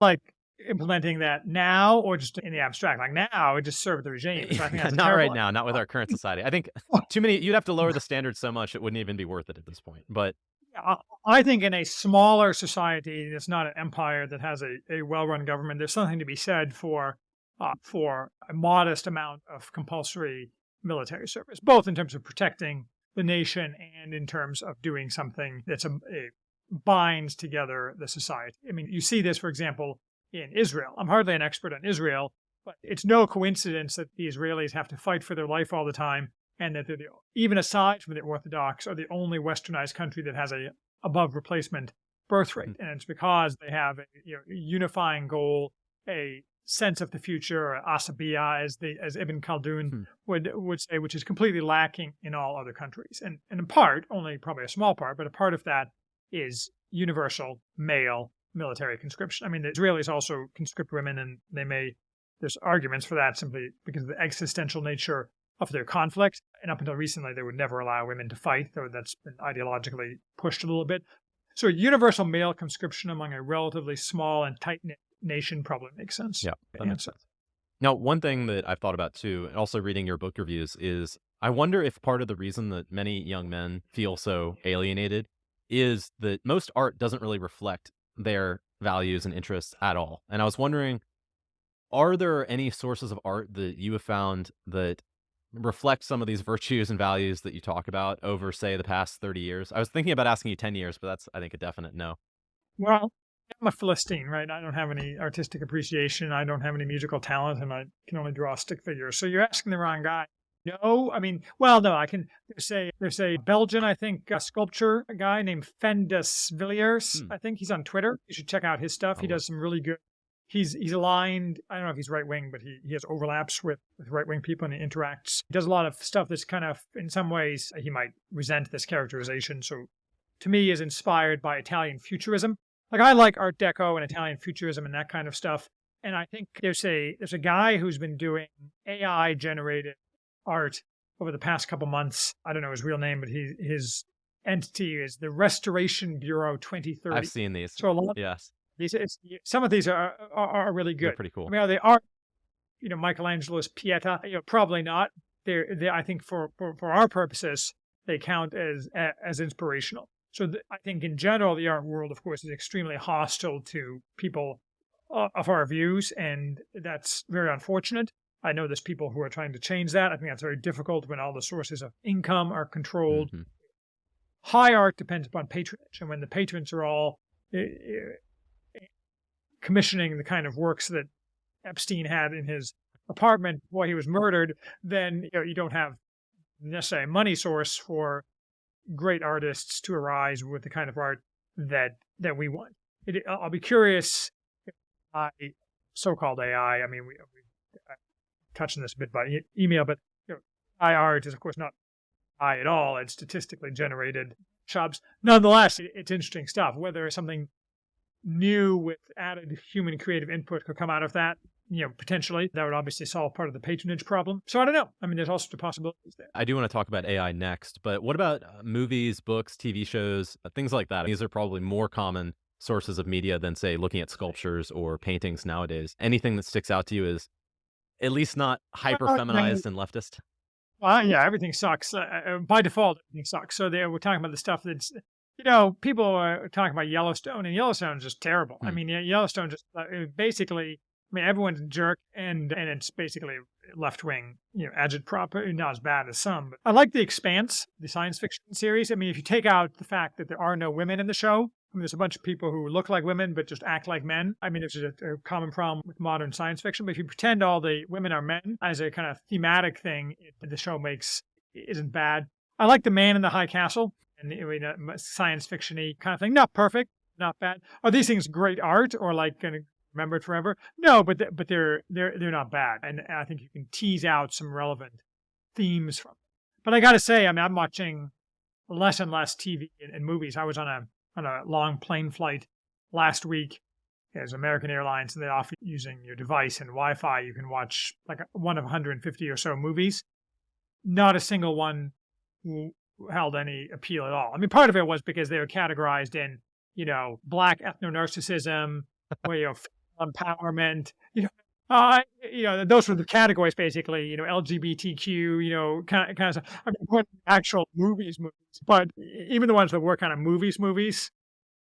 Like implementing that now or just in the abstract? Like now, it just served the regime. So I think that's not right terrible. now, not with our current society. I think you'd have to lower the standards so much it wouldn't even be worth it at this point. But I think in a smaller society that's not an empire that has a well-run government, there's something to be said for a modest amount of compulsory military service, both in terms of protecting the nation and in terms of doing something that's binds together the society. You see this, for example, in Israel. I'm hardly an expert on Israel, but it's no coincidence that the Israelis have to fight for their life all the time, and that they're even aside from the Orthodox, are the only westernized country that has a above replacement birth rate. And it's because they have a unifying goal, a sense of the future, or asabiya, as Ibn Khaldun would say, which is completely lacking in all other countries. And in part, only probably a small part, but a part of that is universal male military conscription. The Israelis also conscript women, and there's arguments for that simply because of the existential nature of their conflict. And up until recently, they would never allow women to fight, though that's been ideologically pushed a little bit. So universal male conscription among a relatively small and tight-knit nation probably makes sense. Yeah, that makes sense. Now, one thing that I've thought about too, and also reading your book reviews, is I wonder if part of the reason that many young men feel so alienated is that most art doesn't really reflect their values and interests at all. And I was wondering, are there any sources of art that you have found that reflect some of these virtues and values that you talk about over, say, the past 30 years? I was thinking about asking you 10 years, but that's, I think, a definite no. Well, I'm a Philistine, right? I don't have any artistic appreciation. I don't have any musical talent, and I can only draw stick figures. So you're asking the wrong guy. No, no, I can. There's a Belgian, I think, sculpture, a guy named Fendus Villiers. I think he's on Twitter. You should check out his stuff. He does some really good. He's aligned. I don't know if he's right wing, but he has overlaps with right wing people and he interacts. He does a lot of stuff that's kind of, in some ways, he might resent this characterization. So, to me, is inspired by Italian futurism. Like I like Art Deco and Italian futurism and that kind of stuff. And I think there's a guy who's been doing AI generated art over the past couple months. I don't know his real name, but his entity is the Restoration Bureau 2030. I've seen these. So a lot. Yes. Some of these are really good. They're pretty cool. Are they art? Michelangelo's Pieta? Probably not. They I think for our purposes, they count as inspirational. So I think in general, the art world, of course, is extremely hostile to people of our views, and that's very unfortunate. I know there's people who are trying to change that. I think that's very difficult when all the sources of income are controlled. Mm-hmm. High art depends upon patronage, and when the patrons are all commissioning the kind of works that Epstein had in his apartment while he was murdered, then you don't have necessarily a money source for great artists to arise with the kind of art that we want. I'll be curious if so-called AI, we touched on this a bit by email, but AI art is, of course, not AI at all. It's statistically generated jobs. Nonetheless, it's interesting stuff. Whether something new with added human creative input could come out of that, potentially. That would obviously solve part of the patronage problem. So I don't know. I mean, there's all sorts of possibilities there. I do want to talk about AI next, but what about movies, books, TV shows, things like that? These are probably more common sources of media than, say, looking at sculptures or paintings nowadays. Anything that sticks out to you is at least not hyper feminized and leftist? Well, yeah, everything sucks. By default, everything sucks. So we're talking about the stuff that's, people are talking about Yellowstone, and Yellowstone's just terrible. I mean, Yellowstone just basically, everyone's a jerk, and it's basically left-wing, agitprop, not as bad as some. But I like The Expanse, the science fiction series. I mean, if you take out the fact that there are no women in the show, there's a bunch of people who look like women but just act like men. I mean, it's a common problem with modern science fiction. But if you pretend all the women are men as a kind of thematic thing, the show isn't bad. I like The Man in the High Castle, and science fiction-y kind of thing. Not perfect, not bad. Are these things great art or like going to remember it forever? No, but they're not bad, and I think you can tease out some relevant themes from it. But I got to say, I'm watching less and less TV and movies. I was on a long plane flight last week as American Airlines, and they offer using your device and Wi-Fi, you can watch like one of 150 or so movies. Not a single one held any appeal at all. I mean, part of it was because they were categorized in, Black ethno-narcissism, empowerment, those were the categories basically, LGBTQ, kind of stuff. I mean, actual movies, but even the ones that were kind of movies,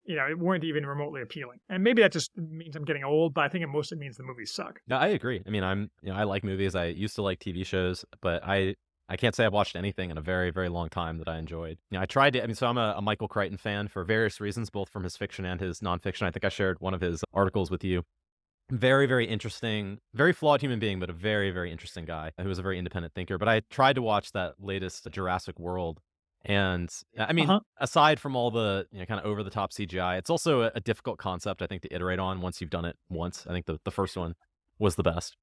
it weren't even remotely appealing. And maybe that just means I'm getting old, but I think it mostly means the movies suck. No, I agree. I mean, I like movies. I used to like TV shows, but I can't say I've watched anything in a very, very long time that I enjoyed. I tried to, so I'm a Michael Crichton fan for various reasons, both from his fiction and his nonfiction. I think I shared one of his articles with you. Very, very interesting, very flawed human being, but a very, very interesting guy who was a very independent thinker. But I tried to watch that latest Jurassic World. And I mean, aside from all the kind of over the top CGI, it's also a difficult concept, I think, to iterate on once you've done it once. I think the first one was the best.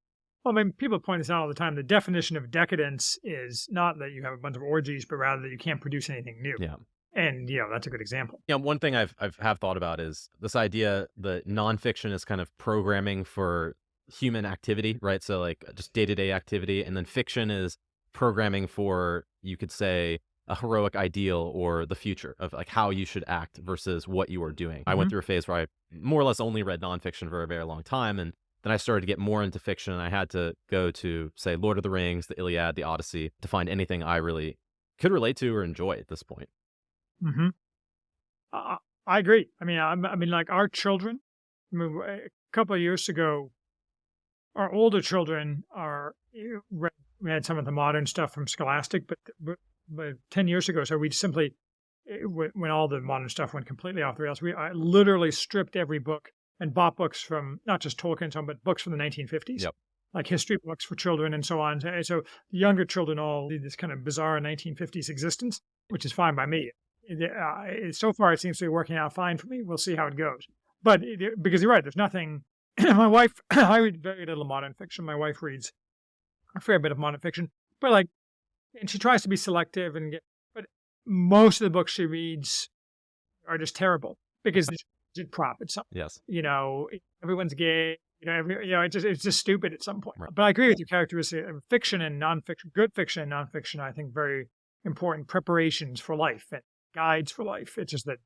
Well, I mean, people point this out all the time. The definition of decadence is not that you have a bunch of orgies, but rather that you can't produce anything new. Yeah. And, that's a good example. Yeah, one thing I've thought about is this idea that nonfiction is kind of programming for human activity, right? So like just day-to-day activity. And then fiction is programming for, you could say, a heroic ideal or the future of like how you should act versus what you are doing. I went through a phase where I more or less only read nonfiction for a very long time. And then I started to get more into fiction, and I had to go to, say, Lord of the Rings, the Iliad, the Odyssey to find anything I really could relate to or enjoy at this point. Mm-hmm. I agree. I mean, like our children, a couple of years ago, our older children read some of the modern stuff from Scholastic, but 10 years ago, so we simply, when all the modern stuff went completely off the rails, I literally stripped every book and bought books from not just Tolkien, but books from the 1950s. Yep. Like history books for children and so on. So the younger children all lead this kind of bizarre 1950s existence, which is fine by me. So far, it seems to be working out fine for me. We'll see how it goes. But because you're right, there's nothing. My wife, I read very little modern fiction. My wife reads a fair bit of modern fiction, but and she tries to be selective but most of the books she reads are just terrible because it's prop at some. Yes. Everyone's gay. It's just stupid at some point. Right. But I agree with your characteristic of fiction and nonfiction. Good fiction and nonfiction, I think, very important preparations for life and guides for life. It's just that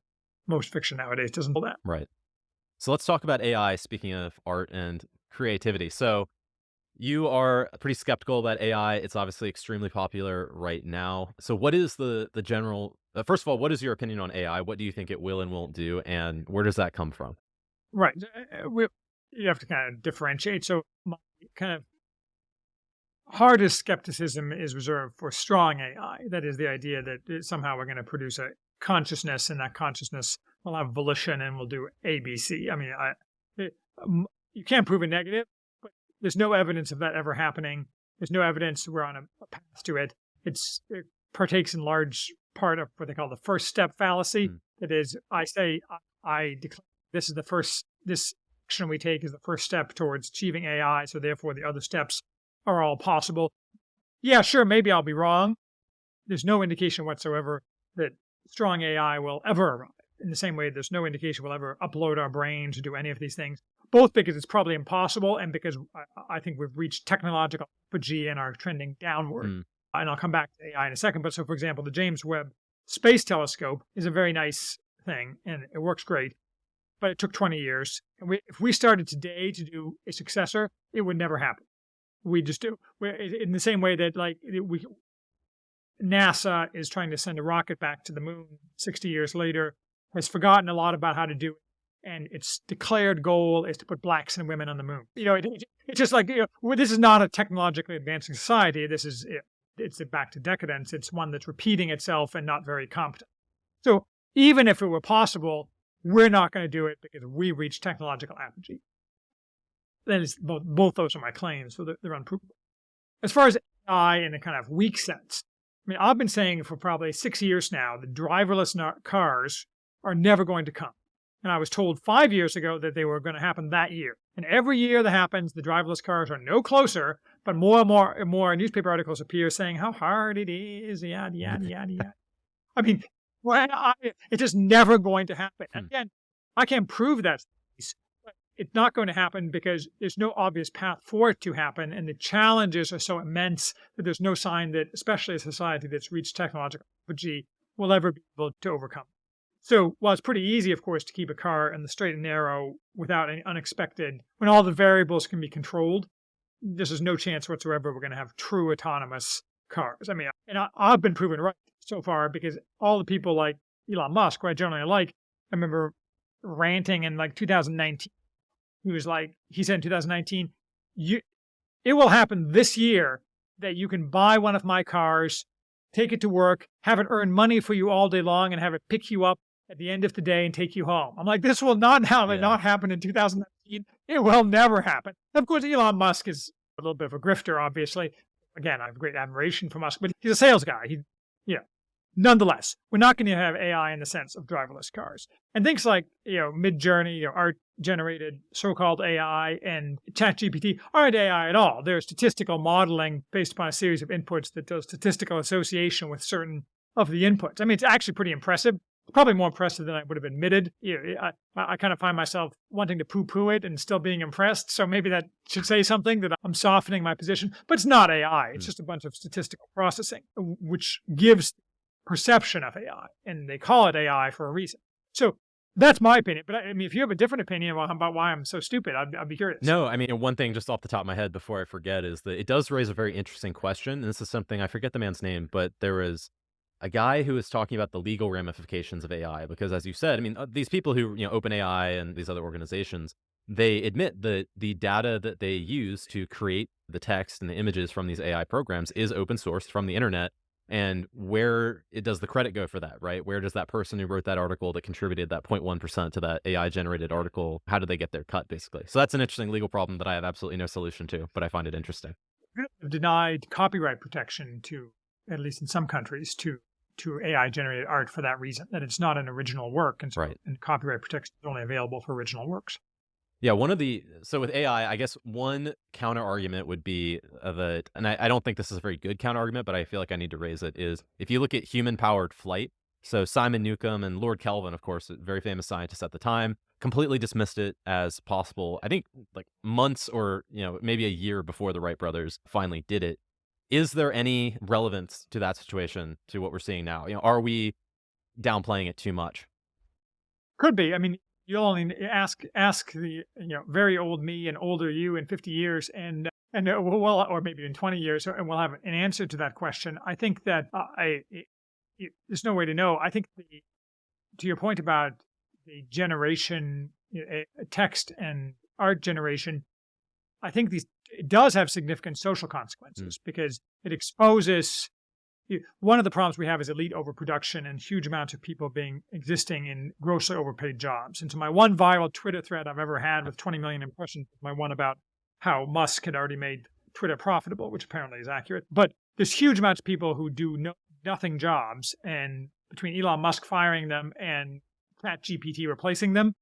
most fiction nowadays doesn't do that. Right. So let's talk about AI, speaking of art and creativity. So you are pretty skeptical about AI. It's obviously extremely popular right now. So what is the general, first of all, what is your opinion on AI? What do you think it will and won't do? And where does that come from? Right. You have to kind of differentiate. So my kind of hardest skepticism is reserved for strong AI. That is the idea that somehow we're going to produce a consciousness, and that consciousness will have volition and will do ABC. I mean, you can't prove a negative, but there's no evidence of that ever happening. There's no evidence we're on a path to it. It partakes in large part of what they call the first step fallacy. That is, I say, I declare this action we take is the first step towards achieving AI, so therefore the other steps are all possible. Yeah, sure, maybe I'll be wrong. There's no indication whatsoever that strong AI will ever arrive. in the same way there's no indication we'll ever upload our brains or do any of these things, both because it's probably impossible and because I think we've reached technological apogee and are trending downward. And I'll come back to AI in a second. But so, for example, the James Webb Space Telescope is a very nice thing, and it works great. But it took 20 years. And if we started today to do a successor, it would never happen. We just do. In the same way that NASA is trying to send a rocket back to the moon 60 years later, has forgotten a lot about how to do it. And its declared goal is to put blacks and women on the moon. It's just like, this is not a technologically advancing society. It's back to decadence. It's one that's repeating itself and not very competent. So even if it were possible, we're not going to do it because we reach technological apogee. That is, both those are my claims, so they're unprovable. As far as AI in a kind of weak sense, I mean, I've been saying for probably 6 years now that driverless cars are never going to come. And I was told 5 years ago that they were going to happen that year. And every year that happens, the driverless cars are no closer, but more and more newspaper articles appear saying how hard it is, yada, yada, yada, yada. I mean, it's just never going to happen. And again, I can't prove that, but it's not going to happen because there's no obvious path for it to happen. And the challenges are so immense that there's no sign that, especially a society that's reached technological apogee, will ever be able to overcome. So while it's pretty easy, of course, to keep a car in the straight and narrow without any unexpected, when all the variables can be controlled, there's no chance whatsoever we're going to have true autonomous cars. I mean, and I've been proven right so far because all the people like Elon Musk, who I generally like, I remember ranting in like 2019. He said in 2019, it will happen this year that you can buy one of my cars, take it to work, have it earn money for you all day long, and have it pick you up at the end of the day and take you home. I'm like, this will not happen in 2019. It will never happen. Of course, Elon Musk is a little bit of a grifter, obviously. Again, I have great admiration for Musk, but he's a sales guy. Nonetheless, we're not going to have AI in the sense of driverless cars. And things like, Mid-Journey, art-generated so-called AI and ChatGPT aren't AI at all. They're statistical modeling based upon a series of inputs that does statistical association with certain of the inputs. I mean, it's actually pretty impressive. Probably more impressive than I would have admitted. I kind of find myself wanting to poo-poo it and still being impressed. So maybe that should say something that I'm softening my position. But it's not AI. It's just a bunch of statistical processing, which gives perception of AI. And they call it AI for a reason. So that's my opinion. But I mean, if you have a different opinion about why I'm so stupid, I'd be curious. No, I mean, one thing just off the top of my head before I forget is that it does raise a very interesting question. And this is something, I forget the man's name, but there was a guy who was talking about the legal ramifications of AI, because as you said, I mean, these people who, OpenAI and these other organizations, they admit that the data that they use to create the text and the images from these AI programs is open sourced from the internet. And where does the credit go for that, right? Where does that person who wrote that article that contributed that 0.1% to that AI generated article, how do they get their cut, basically? So that's an interesting legal problem that I have absolutely no solution to, but I find it interesting. Denied copyright protection to, at least in some countries, to AI-generated art for that reason, that it's not an original work, and so Right. and copyright protection is only available for original works. Yeah, so with AI, I guess one counter argument would be that, and I don't think this is a very good counter argument, but I feel like I need to raise it, is if you look at human-powered flight, so Simon Newcomb and Lord Kelvin, of course, a very famous scientist at the time, completely dismissed it as possible, I think like months or maybe a year before the Wright brothers finally did it. Is there any relevance to that situation, to what we're seeing now? Are we downplaying it too much? Could be. I mean, you'll only ask the very old me and older you in 50 years, and well, or maybe in 20 years, and we'll have an answer to that question. I think that there's no way to know. I think to your point about the generation, text and art generation, I think it does have significant social consequences because it exposes. One of the problems we have is elite overproduction and huge amounts of people existing in grossly overpaid jobs. And so my one viral Twitter thread I've ever had with 20 million impressions, my one about how Musk had already made Twitter profitable, which apparently is accurate. But there's huge amounts of people who do nothing jobs, and between Elon Musk firing them and ChatGPT replacing them,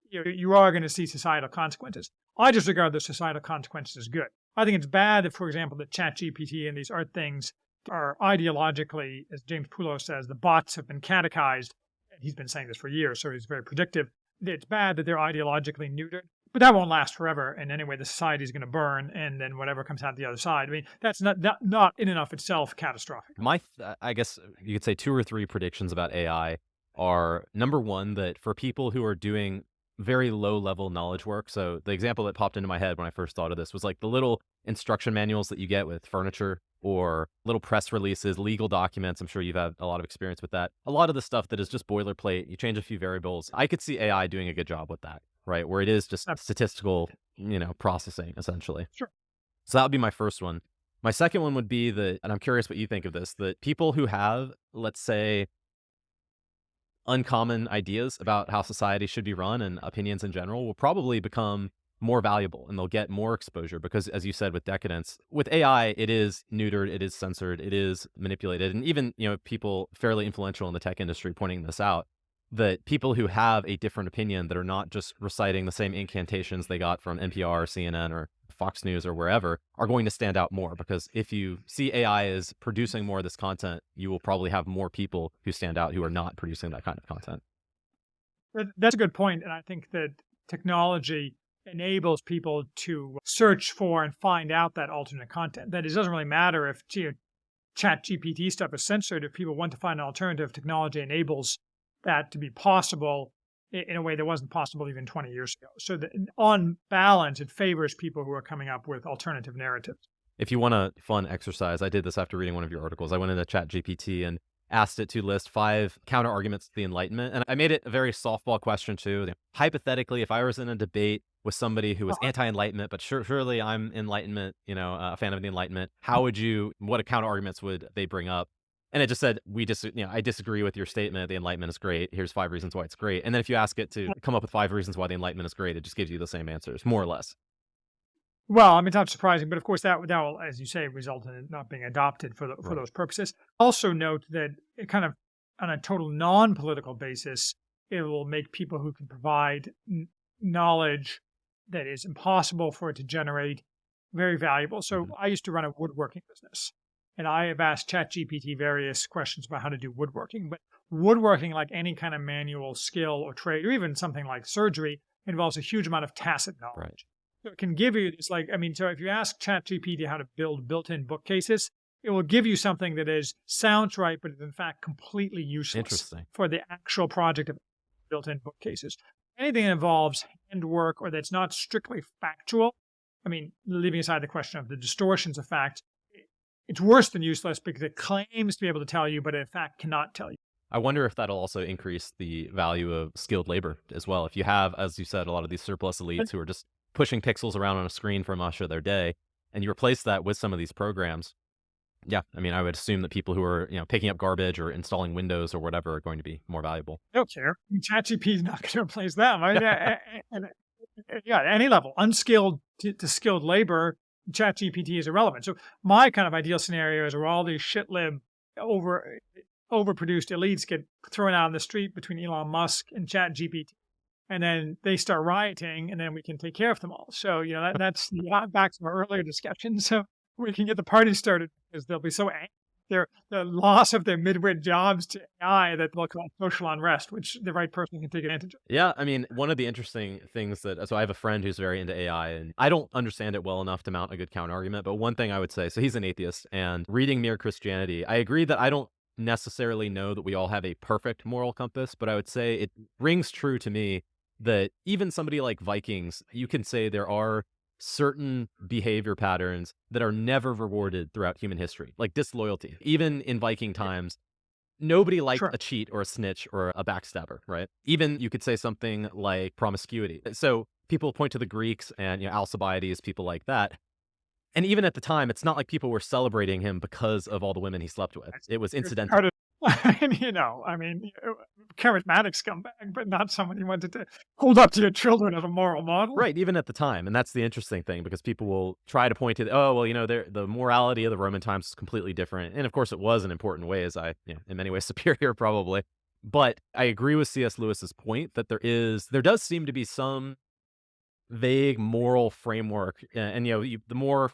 you are going to see societal consequences. I just regard the societal consequences as good. I think it's bad that, for example, that ChatGPT and these art things are ideologically, as James Poulos says, the bots have been catechized He's been saying this for years, so he's very predictive. It's bad that they're ideologically neutered, but that won't last forever. And anyway, the society is going to burn, and then whatever comes out the other side. I mean, that's not in and of itself catastrophic. I guess you could say 2 or 3 predictions about AI are, number one, that for people who are doing very low level knowledge work. So the example that popped into my head when I first thought of this was like the little instruction manuals that you get with furniture or little press releases, legal documents. I'm sure you've had a lot of experience with that. A lot of the stuff that is just boilerplate, you change a few variables. I could see AI doing a good job with that, right? Where it is just statistical, processing essentially. Sure. So that would be my first one. My second one would be that, and I'm curious what you think of this, that people who have, let's say, uncommon ideas about how society should be run and opinions in general will probably become more valuable and they'll get more exposure because, as you said, with decadence, with AI, it is neutered, it is censored, it is manipulated. And even, people fairly influential in the tech industry pointing this out, that people who have a different opinion that are not just reciting the same incantations they got from NPR or CNN or Fox News or wherever are going to stand out more, because if you see AI as producing more of this content, you will probably have more people who stand out who are not producing that kind of content. That's a good point. And I think that technology enables people to search for and find out that alternate content. That it doesn't really matter if chat GPT stuff is censored. If people want to find an alternative, technology enables that to be possible in a way that wasn't possible even 20 years ago. So that on balance, it favors people who are coming up with alternative narratives. If you want a fun exercise, I did this after reading one of your articles. I went into ChatGPT and asked it to list 5 counter arguments to the Enlightenment. And I made it a very softball question too. Hypothetically, if I was in a debate with somebody who was anti-Enlightenment, but surely I'm Enlightenment, a fan of the Enlightenment, what counter arguments would they bring up? And it just said, I disagree with your statement. The Enlightenment is great. Here's 5 reasons why it's great. And then if you ask it to come up with 5 reasons why the Enlightenment is great, it just gives you the same answers, more or less. Well, I mean, it's not surprising, but of course that will, as you say, result in it not being adopted for those purposes. Also note that it kind of, on a total non-political basis, it will make people who can provide knowledge that is impossible for it to generate very valuable. So I used to run a woodworking business, and I have asked ChatGPT various questions about how to do woodworking. But woodworking, like any kind of manual skill or trade, or even something like surgery, involves a huge amount of tacit knowledge. Right. So it can give you this, so if you ask ChatGPT how to build built-in bookcases, it will give you something that sounds right, but is in fact completely useless for the actual project of built-in bookcases. Anything that involves handwork or that's not strictly factual, leaving aside the question of the distortions of fact, it's worse than useless because it claims to be able to tell you, but in fact cannot tell you. I wonder if that'll also increase the value of skilled labor as well. If you have, as you said, a lot of these surplus elites who are just pushing pixels around on a screen for much of their day, and you replace that with some of these programs, I would assume that people who are, picking up garbage or installing Windows or whatever are going to be more valuable. I don't care. ChatGPT is not going to replace them. At any level, unskilled to skilled labor, ChatGPT is irrelevant. So my kind of ideal scenario is where all these shitlib overproduced elites get thrown out on the street between Elon Musk and ChatGPT. And then they start rioting, and then we can take care of them all. So, that's back to our earlier discussion. So we can get the party started because they'll be so angry. The loss of their midwit jobs to AI that they'll call social unrest, which the right person can take advantage of. Yeah, one of the interesting things so I have a friend who's very into AI, and I don't understand it well enough to mount a good counter argument. But one thing I would say, so he's an atheist, and reading Mere Christianity, I agree that I don't necessarily know that we all have a perfect moral compass, but I would say it rings true to me that even somebody like Vikings, you can say there are certain behavior patterns that are never rewarded throughout human history, like disloyalty. Even in Viking times, nobody liked a cheat or a snitch or a backstabber, right? Even you could say something like promiscuity. So people point to the Greeks and Alcibiades, people like that. And even at the time, it's not like people were celebrating him because of all the women he slept with. It was incidental. Charismatic scumbag, but not someone you wanted to hold up to your children as a moral model. Right, even at the time. And that's the interesting thing, because people will try to point to, the morality of the Roman times is completely different. And of course, it was in important ways, in many ways superior probably. But I agree with C.S. Lewis's point that there does seem to be some vague moral framework. And the more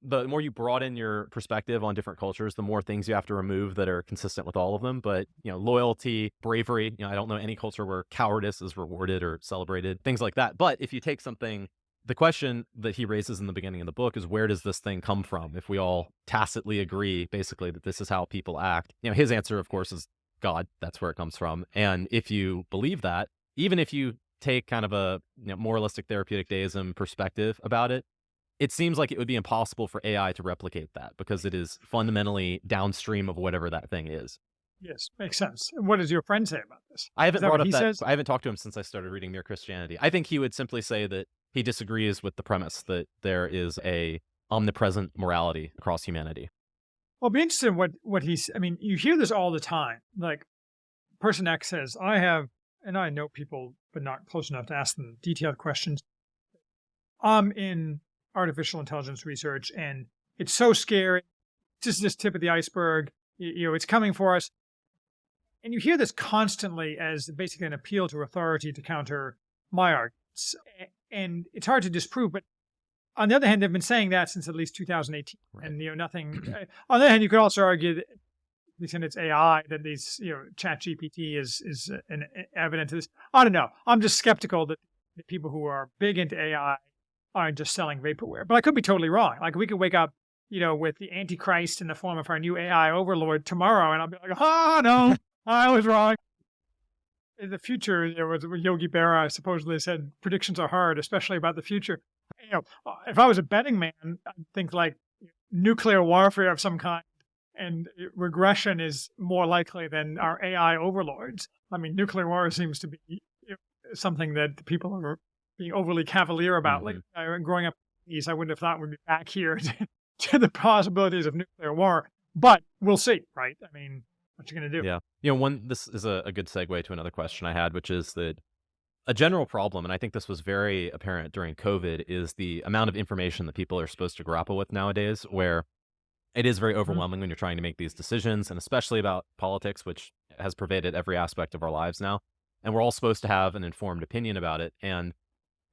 the more you broaden your perspective on different cultures, the more things you have to remove that are consistent with all of them. But, loyalty, bravery, I don't know any culture where cowardice is rewarded or celebrated, things like that. But if you take something, the question that he raises in the beginning of the book is, where does this thing come from? If we all tacitly agree, basically, that this is how people act, his answer, of course, is God. That's where it comes from. And if you believe that, even if you take kind of a moralistic therapeutic deism perspective about it, it seems like it would be impossible for AI to replicate that because it is fundamentally downstream of whatever that thing is. Yes, makes sense. What does your friend say about this? I haven't brought up that. Says? I haven't talked to him since I started reading Mere Christianity. I think he would simply say that he disagrees with the premise that there is a omnipresent morality across humanity. Well, it'll be interesting what he's. I mean, you hear this all the time. Like, person X says, I have, and I know people, but not close enough to ask them detailed questions. I'm in artificial intelligence research, and it's so scary. Just this tip of the iceberg. It's coming for us. And you hear this constantly as basically an appeal to authority to counter my arguments. And it's hard to disprove, but on the other hand, they've been saying that since at least 2018. Right. And, nothing. On the other hand, you could also argue that, at least in its AI, that these, ChatGPT is an evidence of this. I don't know. I'm just skeptical that the people who are big into AI aren't just selling vaporware. But I could be totally wrong. Like, we could wake up, with the Antichrist in the form of our new AI overlord tomorrow, and I'll be like, no, I was wrong. In the future, there was Yogi Berra supposedly said predictions are hard, especially about the future. If I was a betting man, I'd think like nuclear warfare of some kind, and regression is more likely than our AI overlords. I mean, nuclear war seems to be something that people are being overly cavalier about. Mm-hmm. Like, growing up in the East, I wouldn't have thought we'd be back here to the possibilities of nuclear war, but we'll see, right? I mean, what you going to do? Yeah. This is a good segue to another question I had, which is that a general problem, and I think this was very apparent during COVID, is the amount of information that people are supposed to grapple with nowadays, where it is very overwhelming when you're trying to make these decisions, and especially about politics, which has pervaded every aspect of our lives now. And we're all supposed to have an informed opinion about it. And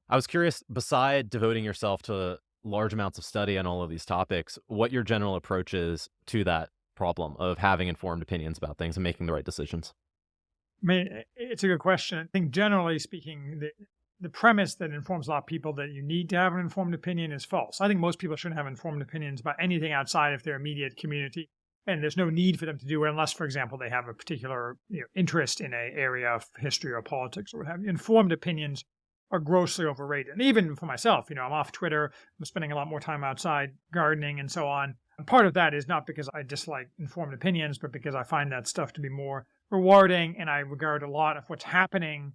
I was curious, beside devoting yourself to large amounts of study on all of these topics, what your general approach is to that problem of having informed opinions about things and making the right decisions. I mean, it's a good question. I think generally speaking, the premise that informs a lot of people that you need to have an informed opinion is false. I think most people shouldn't have informed opinions about anything outside of their immediate community, and there's no need for them to do it unless, for example, they have a particular interest in an area of history or politics or what have you. Informed opinions are grossly overrated. And even for myself, I'm off Twitter, I'm spending a lot more time outside gardening and so on. And part of that is not because I dislike informed opinions, but because I find that stuff to be more rewarding, and I regard a lot of what's happening,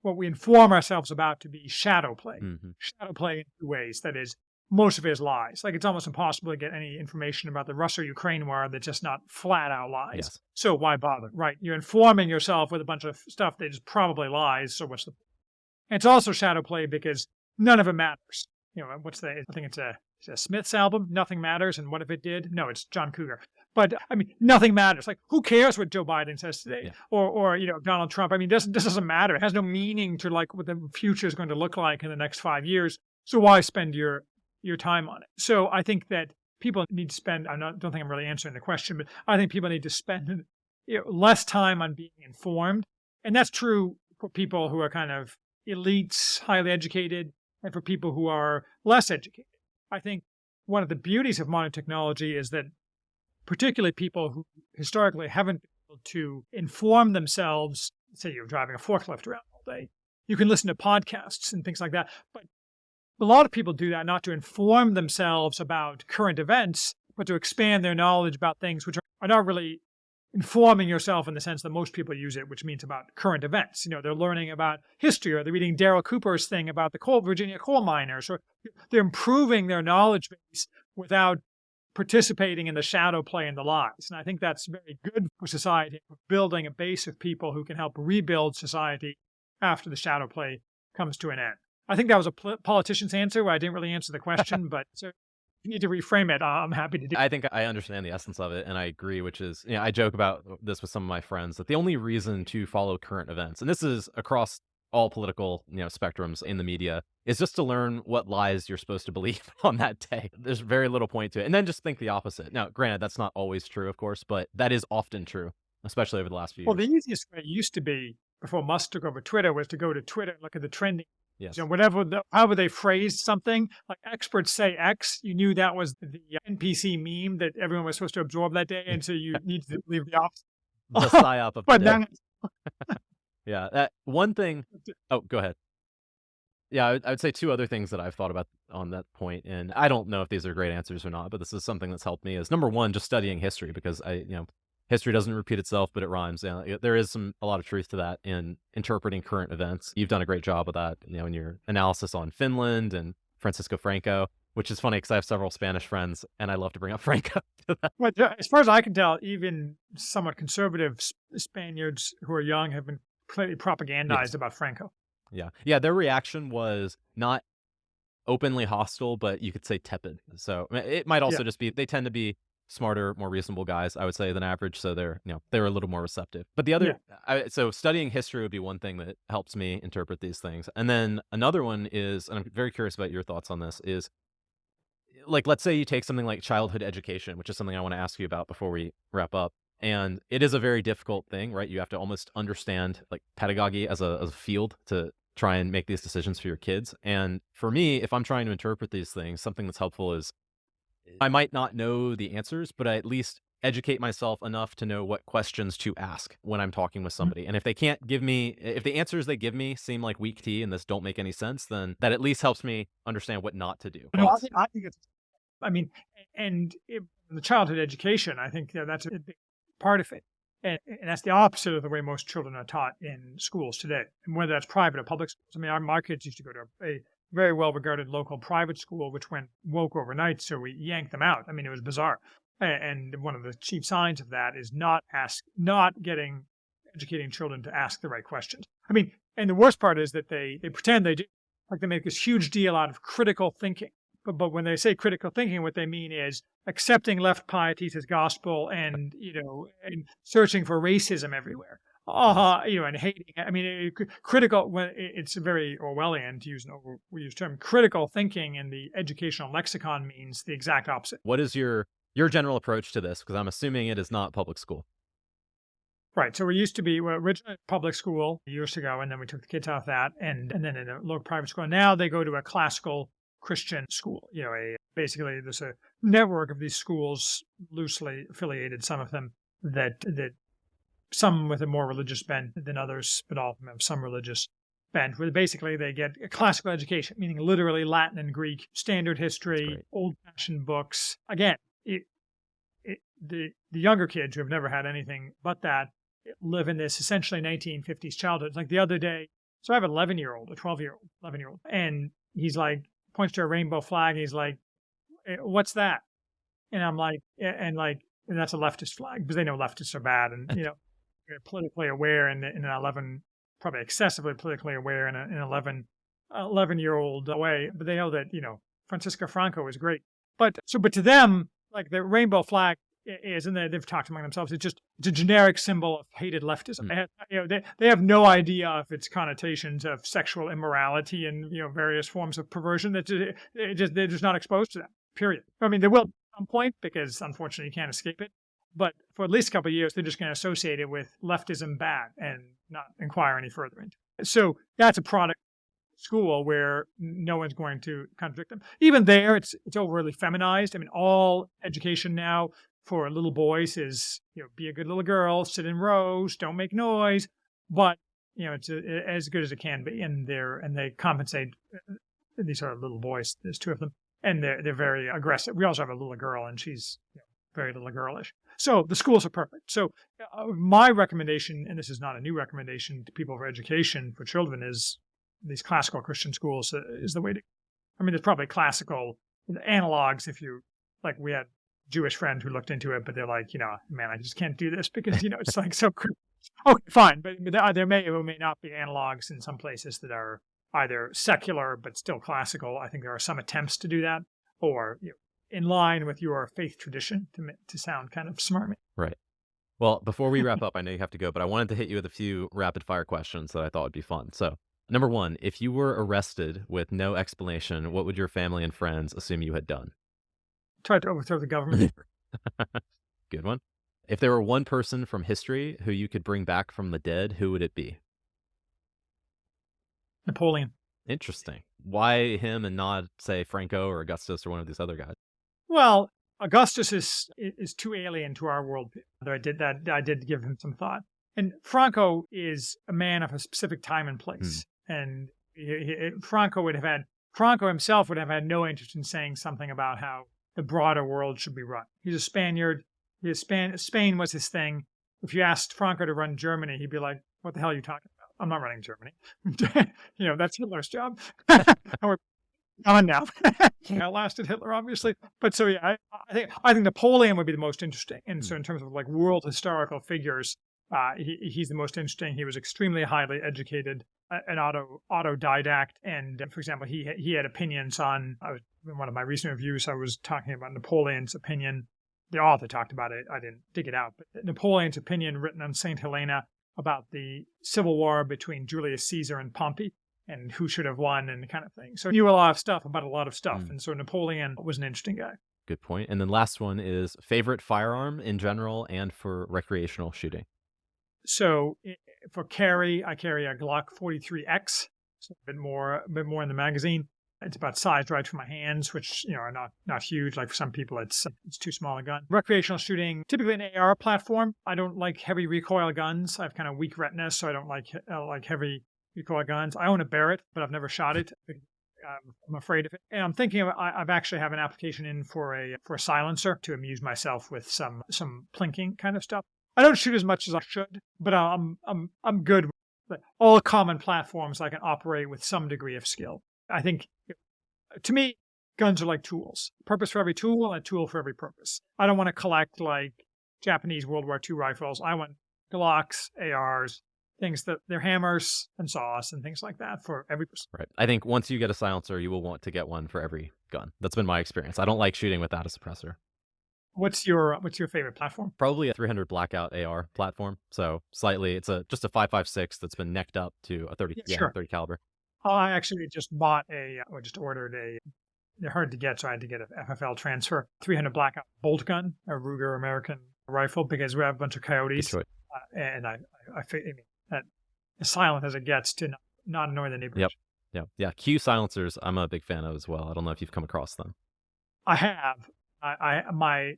what we inform ourselves about, to be shadow play. Mm-hmm. Shadow play in two ways. That is, most of it is lies. Like, it's almost impossible to get any information about the Russia-Ukraine war that's just not flat out lies. Yes. So why bother, right? You're informing yourself with a bunch of stuff that is probably lies, so what's the point? And it's also shadow play because none of it matters. I think it's a Smith's album, Nothing Matters, and what if it did? No, it's John Cougar. But, I mean, nothing matters. Like, who cares what Joe Biden says today? Yeah. Or Donald Trump? I mean, this doesn't matter. It has no meaning to, like, what the future is going to look like in the next 5 years. So why spend your time on it? So I think that people need to spend, don't think I'm really answering the question, but I think people need to spend less time on being informed. And that's true for people who are kind of elites, highly educated, and for people who are less educated. I think one of the beauties of modern technology is that particularly people who historically haven't been able to inform themselves, say you're driving a forklift around all day, you can listen to podcasts and things like that. But a lot of people do that not to inform themselves about current events, but to expand their knowledge about things which are not really informing yourself in the sense that most people use it, which means about current events. They're learning about history, or they're reading Daryl Cooper's thing about the Virginia coal miners, or they're improving their knowledge base without participating in the shadow play and the lies. And I think that's very good for society, for building a base of people who can help rebuild society after the shadow play comes to an end. I think that was a politician's answer where I didn't really answer the question, but so you need to reframe it. I'm happy to do it. I think I understand the essence of it, and I agree, which is, I joke about this with some of my friends, that the only reason to follow current events, and this is across all political, spectrums in the media, is just to learn what lies you're supposed to believe on that day. There's very little point to it. And then just think the opposite. Now, granted, that's not always true, of course, but that is often true, especially over the last few Well, the years. easiest way used to be before Musk took over Twitter was to go to Twitter and look at the trending. Yes. However they phrased something, like experts say X, you knew that was the NPC meme that everyone was supposed to absorb that day, and so you need to believe the opposite. The psyop of the But day. then, Yeah, that one thing. Oh, go ahead. Yeah, I would say two other things that I've thought about on that point, and I don't know if these are great answers or not, but this is something that's helped me. Is number one, just studying history, because history doesn't repeat itself, but it rhymes. There is a lot of truth to that in interpreting current events. You've done a great job of that, in your analysis on Finland and Francisco Franco, which is funny because I have several Spanish friends, and I love to bring up Franco. but as far as I can tell, even somewhat conservative Spaniards who are young have been completely propagandized about Franco. Yeah. Their reaction was not openly hostile, but you could say tepid. So it might also just be they tend to be smarter, more reasonable guys, I would say, than average. So they're a little more receptive. But the other, so studying history would be one thing that helps me interpret these things. And then another one is, and I'm very curious about your thoughts on this, is like, let's say you take something like childhood education, which is something I want to ask you about before we wrap up. And it is a very difficult thing, right? You have to almost understand like pedagogy as a field to try and make these decisions for your kids. And for me, if I'm trying to interpret these things, something that's helpful is I might not know the answers, but I at least educate myself enough to know what questions to ask when I'm talking with somebody. And if they can't give me, if the answers they give me seem like weak tea and this don't make any sense, then that at least helps me understand what not to do. No, I think it's, the childhood education, I think that's a big part of it. And that's the opposite of the way most children are taught in schools today, and whether that's private or public schools. My kids used to go to a very well-regarded local private school, which went woke overnight, so we yanked them out. It was bizarre. And one of the chief signs of that is not educating children to ask the right questions. And the worst part is that they pretend they do. Like, they make this huge deal out of critical thinking. But when they say critical thinking, what they mean is accepting left pieties as gospel and searching for racism everywhere. And hating. Critical, when it's very Orwellian, to use an overused term, critical thinking in the educational lexicon means the exact opposite. What is your general approach to this? Because I'm assuming it is not public school. Right. So we used to be originally public school years ago, and then we took the kids off that, and then in a local private school. Now they go to a classical Christian school. Basically there's a network of these schools, loosely affiliated, some of them that some with a more religious bent than others, but all of them have some religious bent, where basically they get a classical education, meaning literally Latin and Greek, standard history, old-fashioned books. Again, the younger kids who have never had anything but that live in this essentially 1950s childhood. Like the other day, so I have an 11-year-old, a 11-year-old, and he's like, points to a rainbow flag, and he's like, what's that? And I'm like, and that's a leftist flag, because they know leftists are bad, and they're politically aware in an 11, probably excessively politically aware in an 11-year-old way, but they know that Francisco Franco is great. But to them, like, the rainbow flag is, and they've talked among themselves, it's a generic symbol of hated leftism. They have no idea of its connotations of sexual immorality and various forms of perversion. They're just not exposed to that. Period. They will at some point, because unfortunately you can't escape it. But for at least a couple of years, they're just going to associate it with leftism bad and not inquire any further into it. So that's a product of school where no one's going to contradict them. Even there, it's overly feminized. All education now for little boys is, be a good little girl, sit in rows, don't make noise. But, it's as good as it can be. And they compensate. These are little boys. There's two of them. And they're very aggressive. We also have a little girl, and she's very little girlish. So the schools are perfect. So my recommendation, and this is not a new recommendation to people for education for children, is these classical Christian schools is the way to. There's probably classical analogs. If you, like, we had Jewish friend who looked into it, but they're like, man, I just can't do this because, it's like so. Okay, fine. But there may or may not be analogs in some places that are either secular but still classical. I think there are some attempts to do that, or in line with your faith tradition to sound kind of smarmy. Right. Well, before we wrap up, I know you have to go, but I wanted to hit you with a few rapid fire questions that I thought would be fun. So Number one, if you were arrested with no explanation, what would your family and friends assume you had done? Tried to overthrow the government. Good one. If there were one person from history who you could bring back from the dead, who would it be? Napoleon. Interesting. Why him and not, say, Franco or Augustus or one of these other guys? Well, Augustus is too alien to our world. I did give him some thought. And Franco is a man of a specific time and place. And Franco himself would have had no interest in saying something about how the broader world should be run. He's a Spaniard. Spain was his thing. If you asked Franco to run Germany, he'd be like, "What the hell are you talking about? I'm not running Germany. That's Hitler's job." We're on now. Lasted Hitler, obviously. But so yeah, I think Napoleon would be the most interesting. And so in terms of like world historical figures, he's the most interesting. He was extremely highly educated, an autodidact, and for example, he had opinions on. In one of my recent reviews, I was talking about Napoleon's opinion. The author talked about it. I didn't dig it out, but Napoleon's opinion written on Saint Helena about the civil war between Julius Caesar and Pompey and who should have won and the kind of thing. So he knew a lot of stuff about a lot of stuff. And so Napoleon was an interesting guy. Good point. And then last one is favorite firearm in general and for recreational shooting. So for carry, I carry a Glock 43X, so a bit more in the magazine. It's about sized right for my hands, which are not huge. Like for some people, it's too small a gun. Recreational shooting, typically an AR platform. I don't like heavy recoil guns. I have kind of weak retina, so I don't like heavy recoil guns. I own a Barrett, but I've never shot it. I'm afraid of it. And I'm thinking I've actually have an application in for a silencer to amuse myself with some plinking kind of stuff. I don't shoot as much as I should, but I'm good with all common platforms. I can operate with some degree of skill. I think, to me, guns are like tools. Purpose for every tool and a tool for every purpose. I don't want to collect like Japanese World War II rifles. I want Glocks, ARs, things that they're hammers and saws and things like that for every person. Right. I think once you get a silencer, you will want to get one for every gun. That's been my experience. I don't like shooting without a suppressor. What's your favorite platform? Probably a 300 Blackout AR platform. So slightly, it's just a 5.56 that's been necked up to a 30 caliber. I actually just ordered they're hard to get, so I had to get an FFL transfer, 300 Blackout bolt gun, a Ruger American rifle, because we have a bunch of coyotes. And I mean, that as silent as it gets to not annoy the neighbors. Yep. Yeah. Q silencers, I'm a big fan of as well. I don't know if you've come across them. I have. I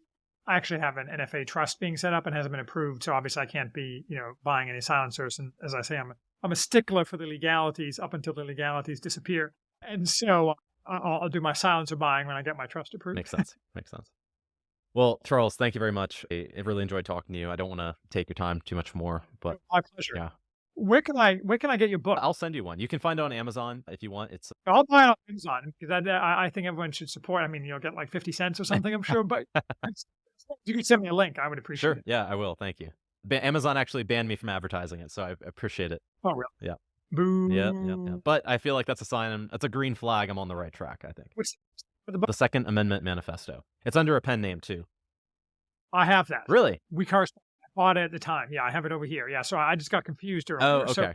actually have an NFA trust being set up and hasn't been approved, so obviously I can't be, buying any silencers. And as I say, I'm a stickler for the legalities up until the legalities disappear. And so I'll do my silencer buying when I get my trust approved. Makes sense. Well, Charles, thank you very much. I really enjoyed talking to you. I don't want to take your time too much more, but my pleasure. Yeah. Where can I get your book? I'll send you one. You can find it on Amazon if you want. I'll buy it on Amazon because I think everyone should support. I mean, you'll get like 50 cents or something, I'm sure, but you can send me a link. I would appreciate it. Yeah, I will. Thank you. Amazon actually banned me from advertising it, so I appreciate it. Oh, really? Yeah. Boo. Yeah. But I feel like that's a sign. That's a green flag. I'm on the right track, I think. What's the book? The Second Amendment Manifesto. It's under a pen name, too. I have that. Really? We corresponded. I bought it at the time. Yeah, I have it over here. Yeah, so I just got confused earlier. Oh, okay.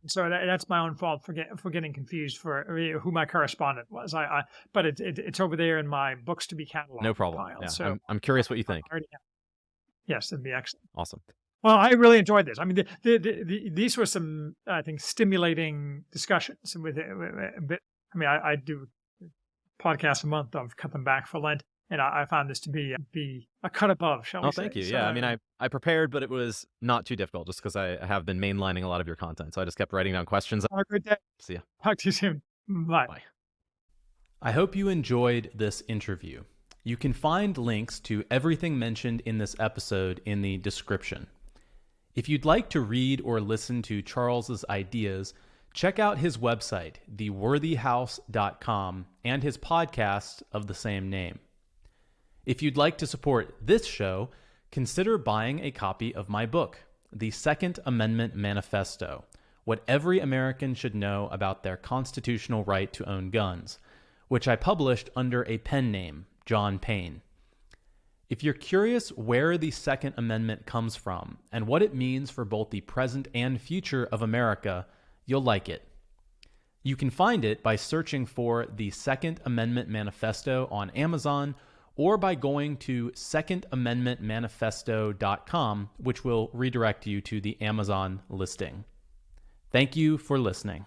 So that's my own fault for getting confused for who my correspondent was. But it's over there in my books to be cataloged. No problem. Pile, yeah. So I'm curious what you think. Yes, that'd be excellent. Awesome. Well, I really enjoyed this. I mean, these were some, I think, stimulating discussions. With a bit. I mean, I do podcasts a month. I've cut them back for Lent. And I found this to be a cut above, shall we say. Thank you. So, yeah, I mean, I prepared, but it was not too difficult just because I have been mainlining a lot of your content. So I just kept writing down questions. Have a great day. See ya. Talk to you soon. Bye. I hope you enjoyed this interview. You can find links to everything mentioned in this episode in the description. If you'd like to read or listen to Charles's ideas, check out his website, theworthyhouse.com, and his podcast of the same name. If you'd like to support this show, consider buying a copy of my book, The Second Amendment Manifesto: What Every American Should Know About Their Constitutional Right to Own Guns, which I published under a pen name, John Payne. If you're curious where the Second Amendment comes from and what it means for both the present and future of America, You'll like it. You can find it by searching for the Second Amendment Manifesto on Amazon or by going to secondamendmentmanifesto.com, which will redirect you to the Amazon listing. Thank you for listening.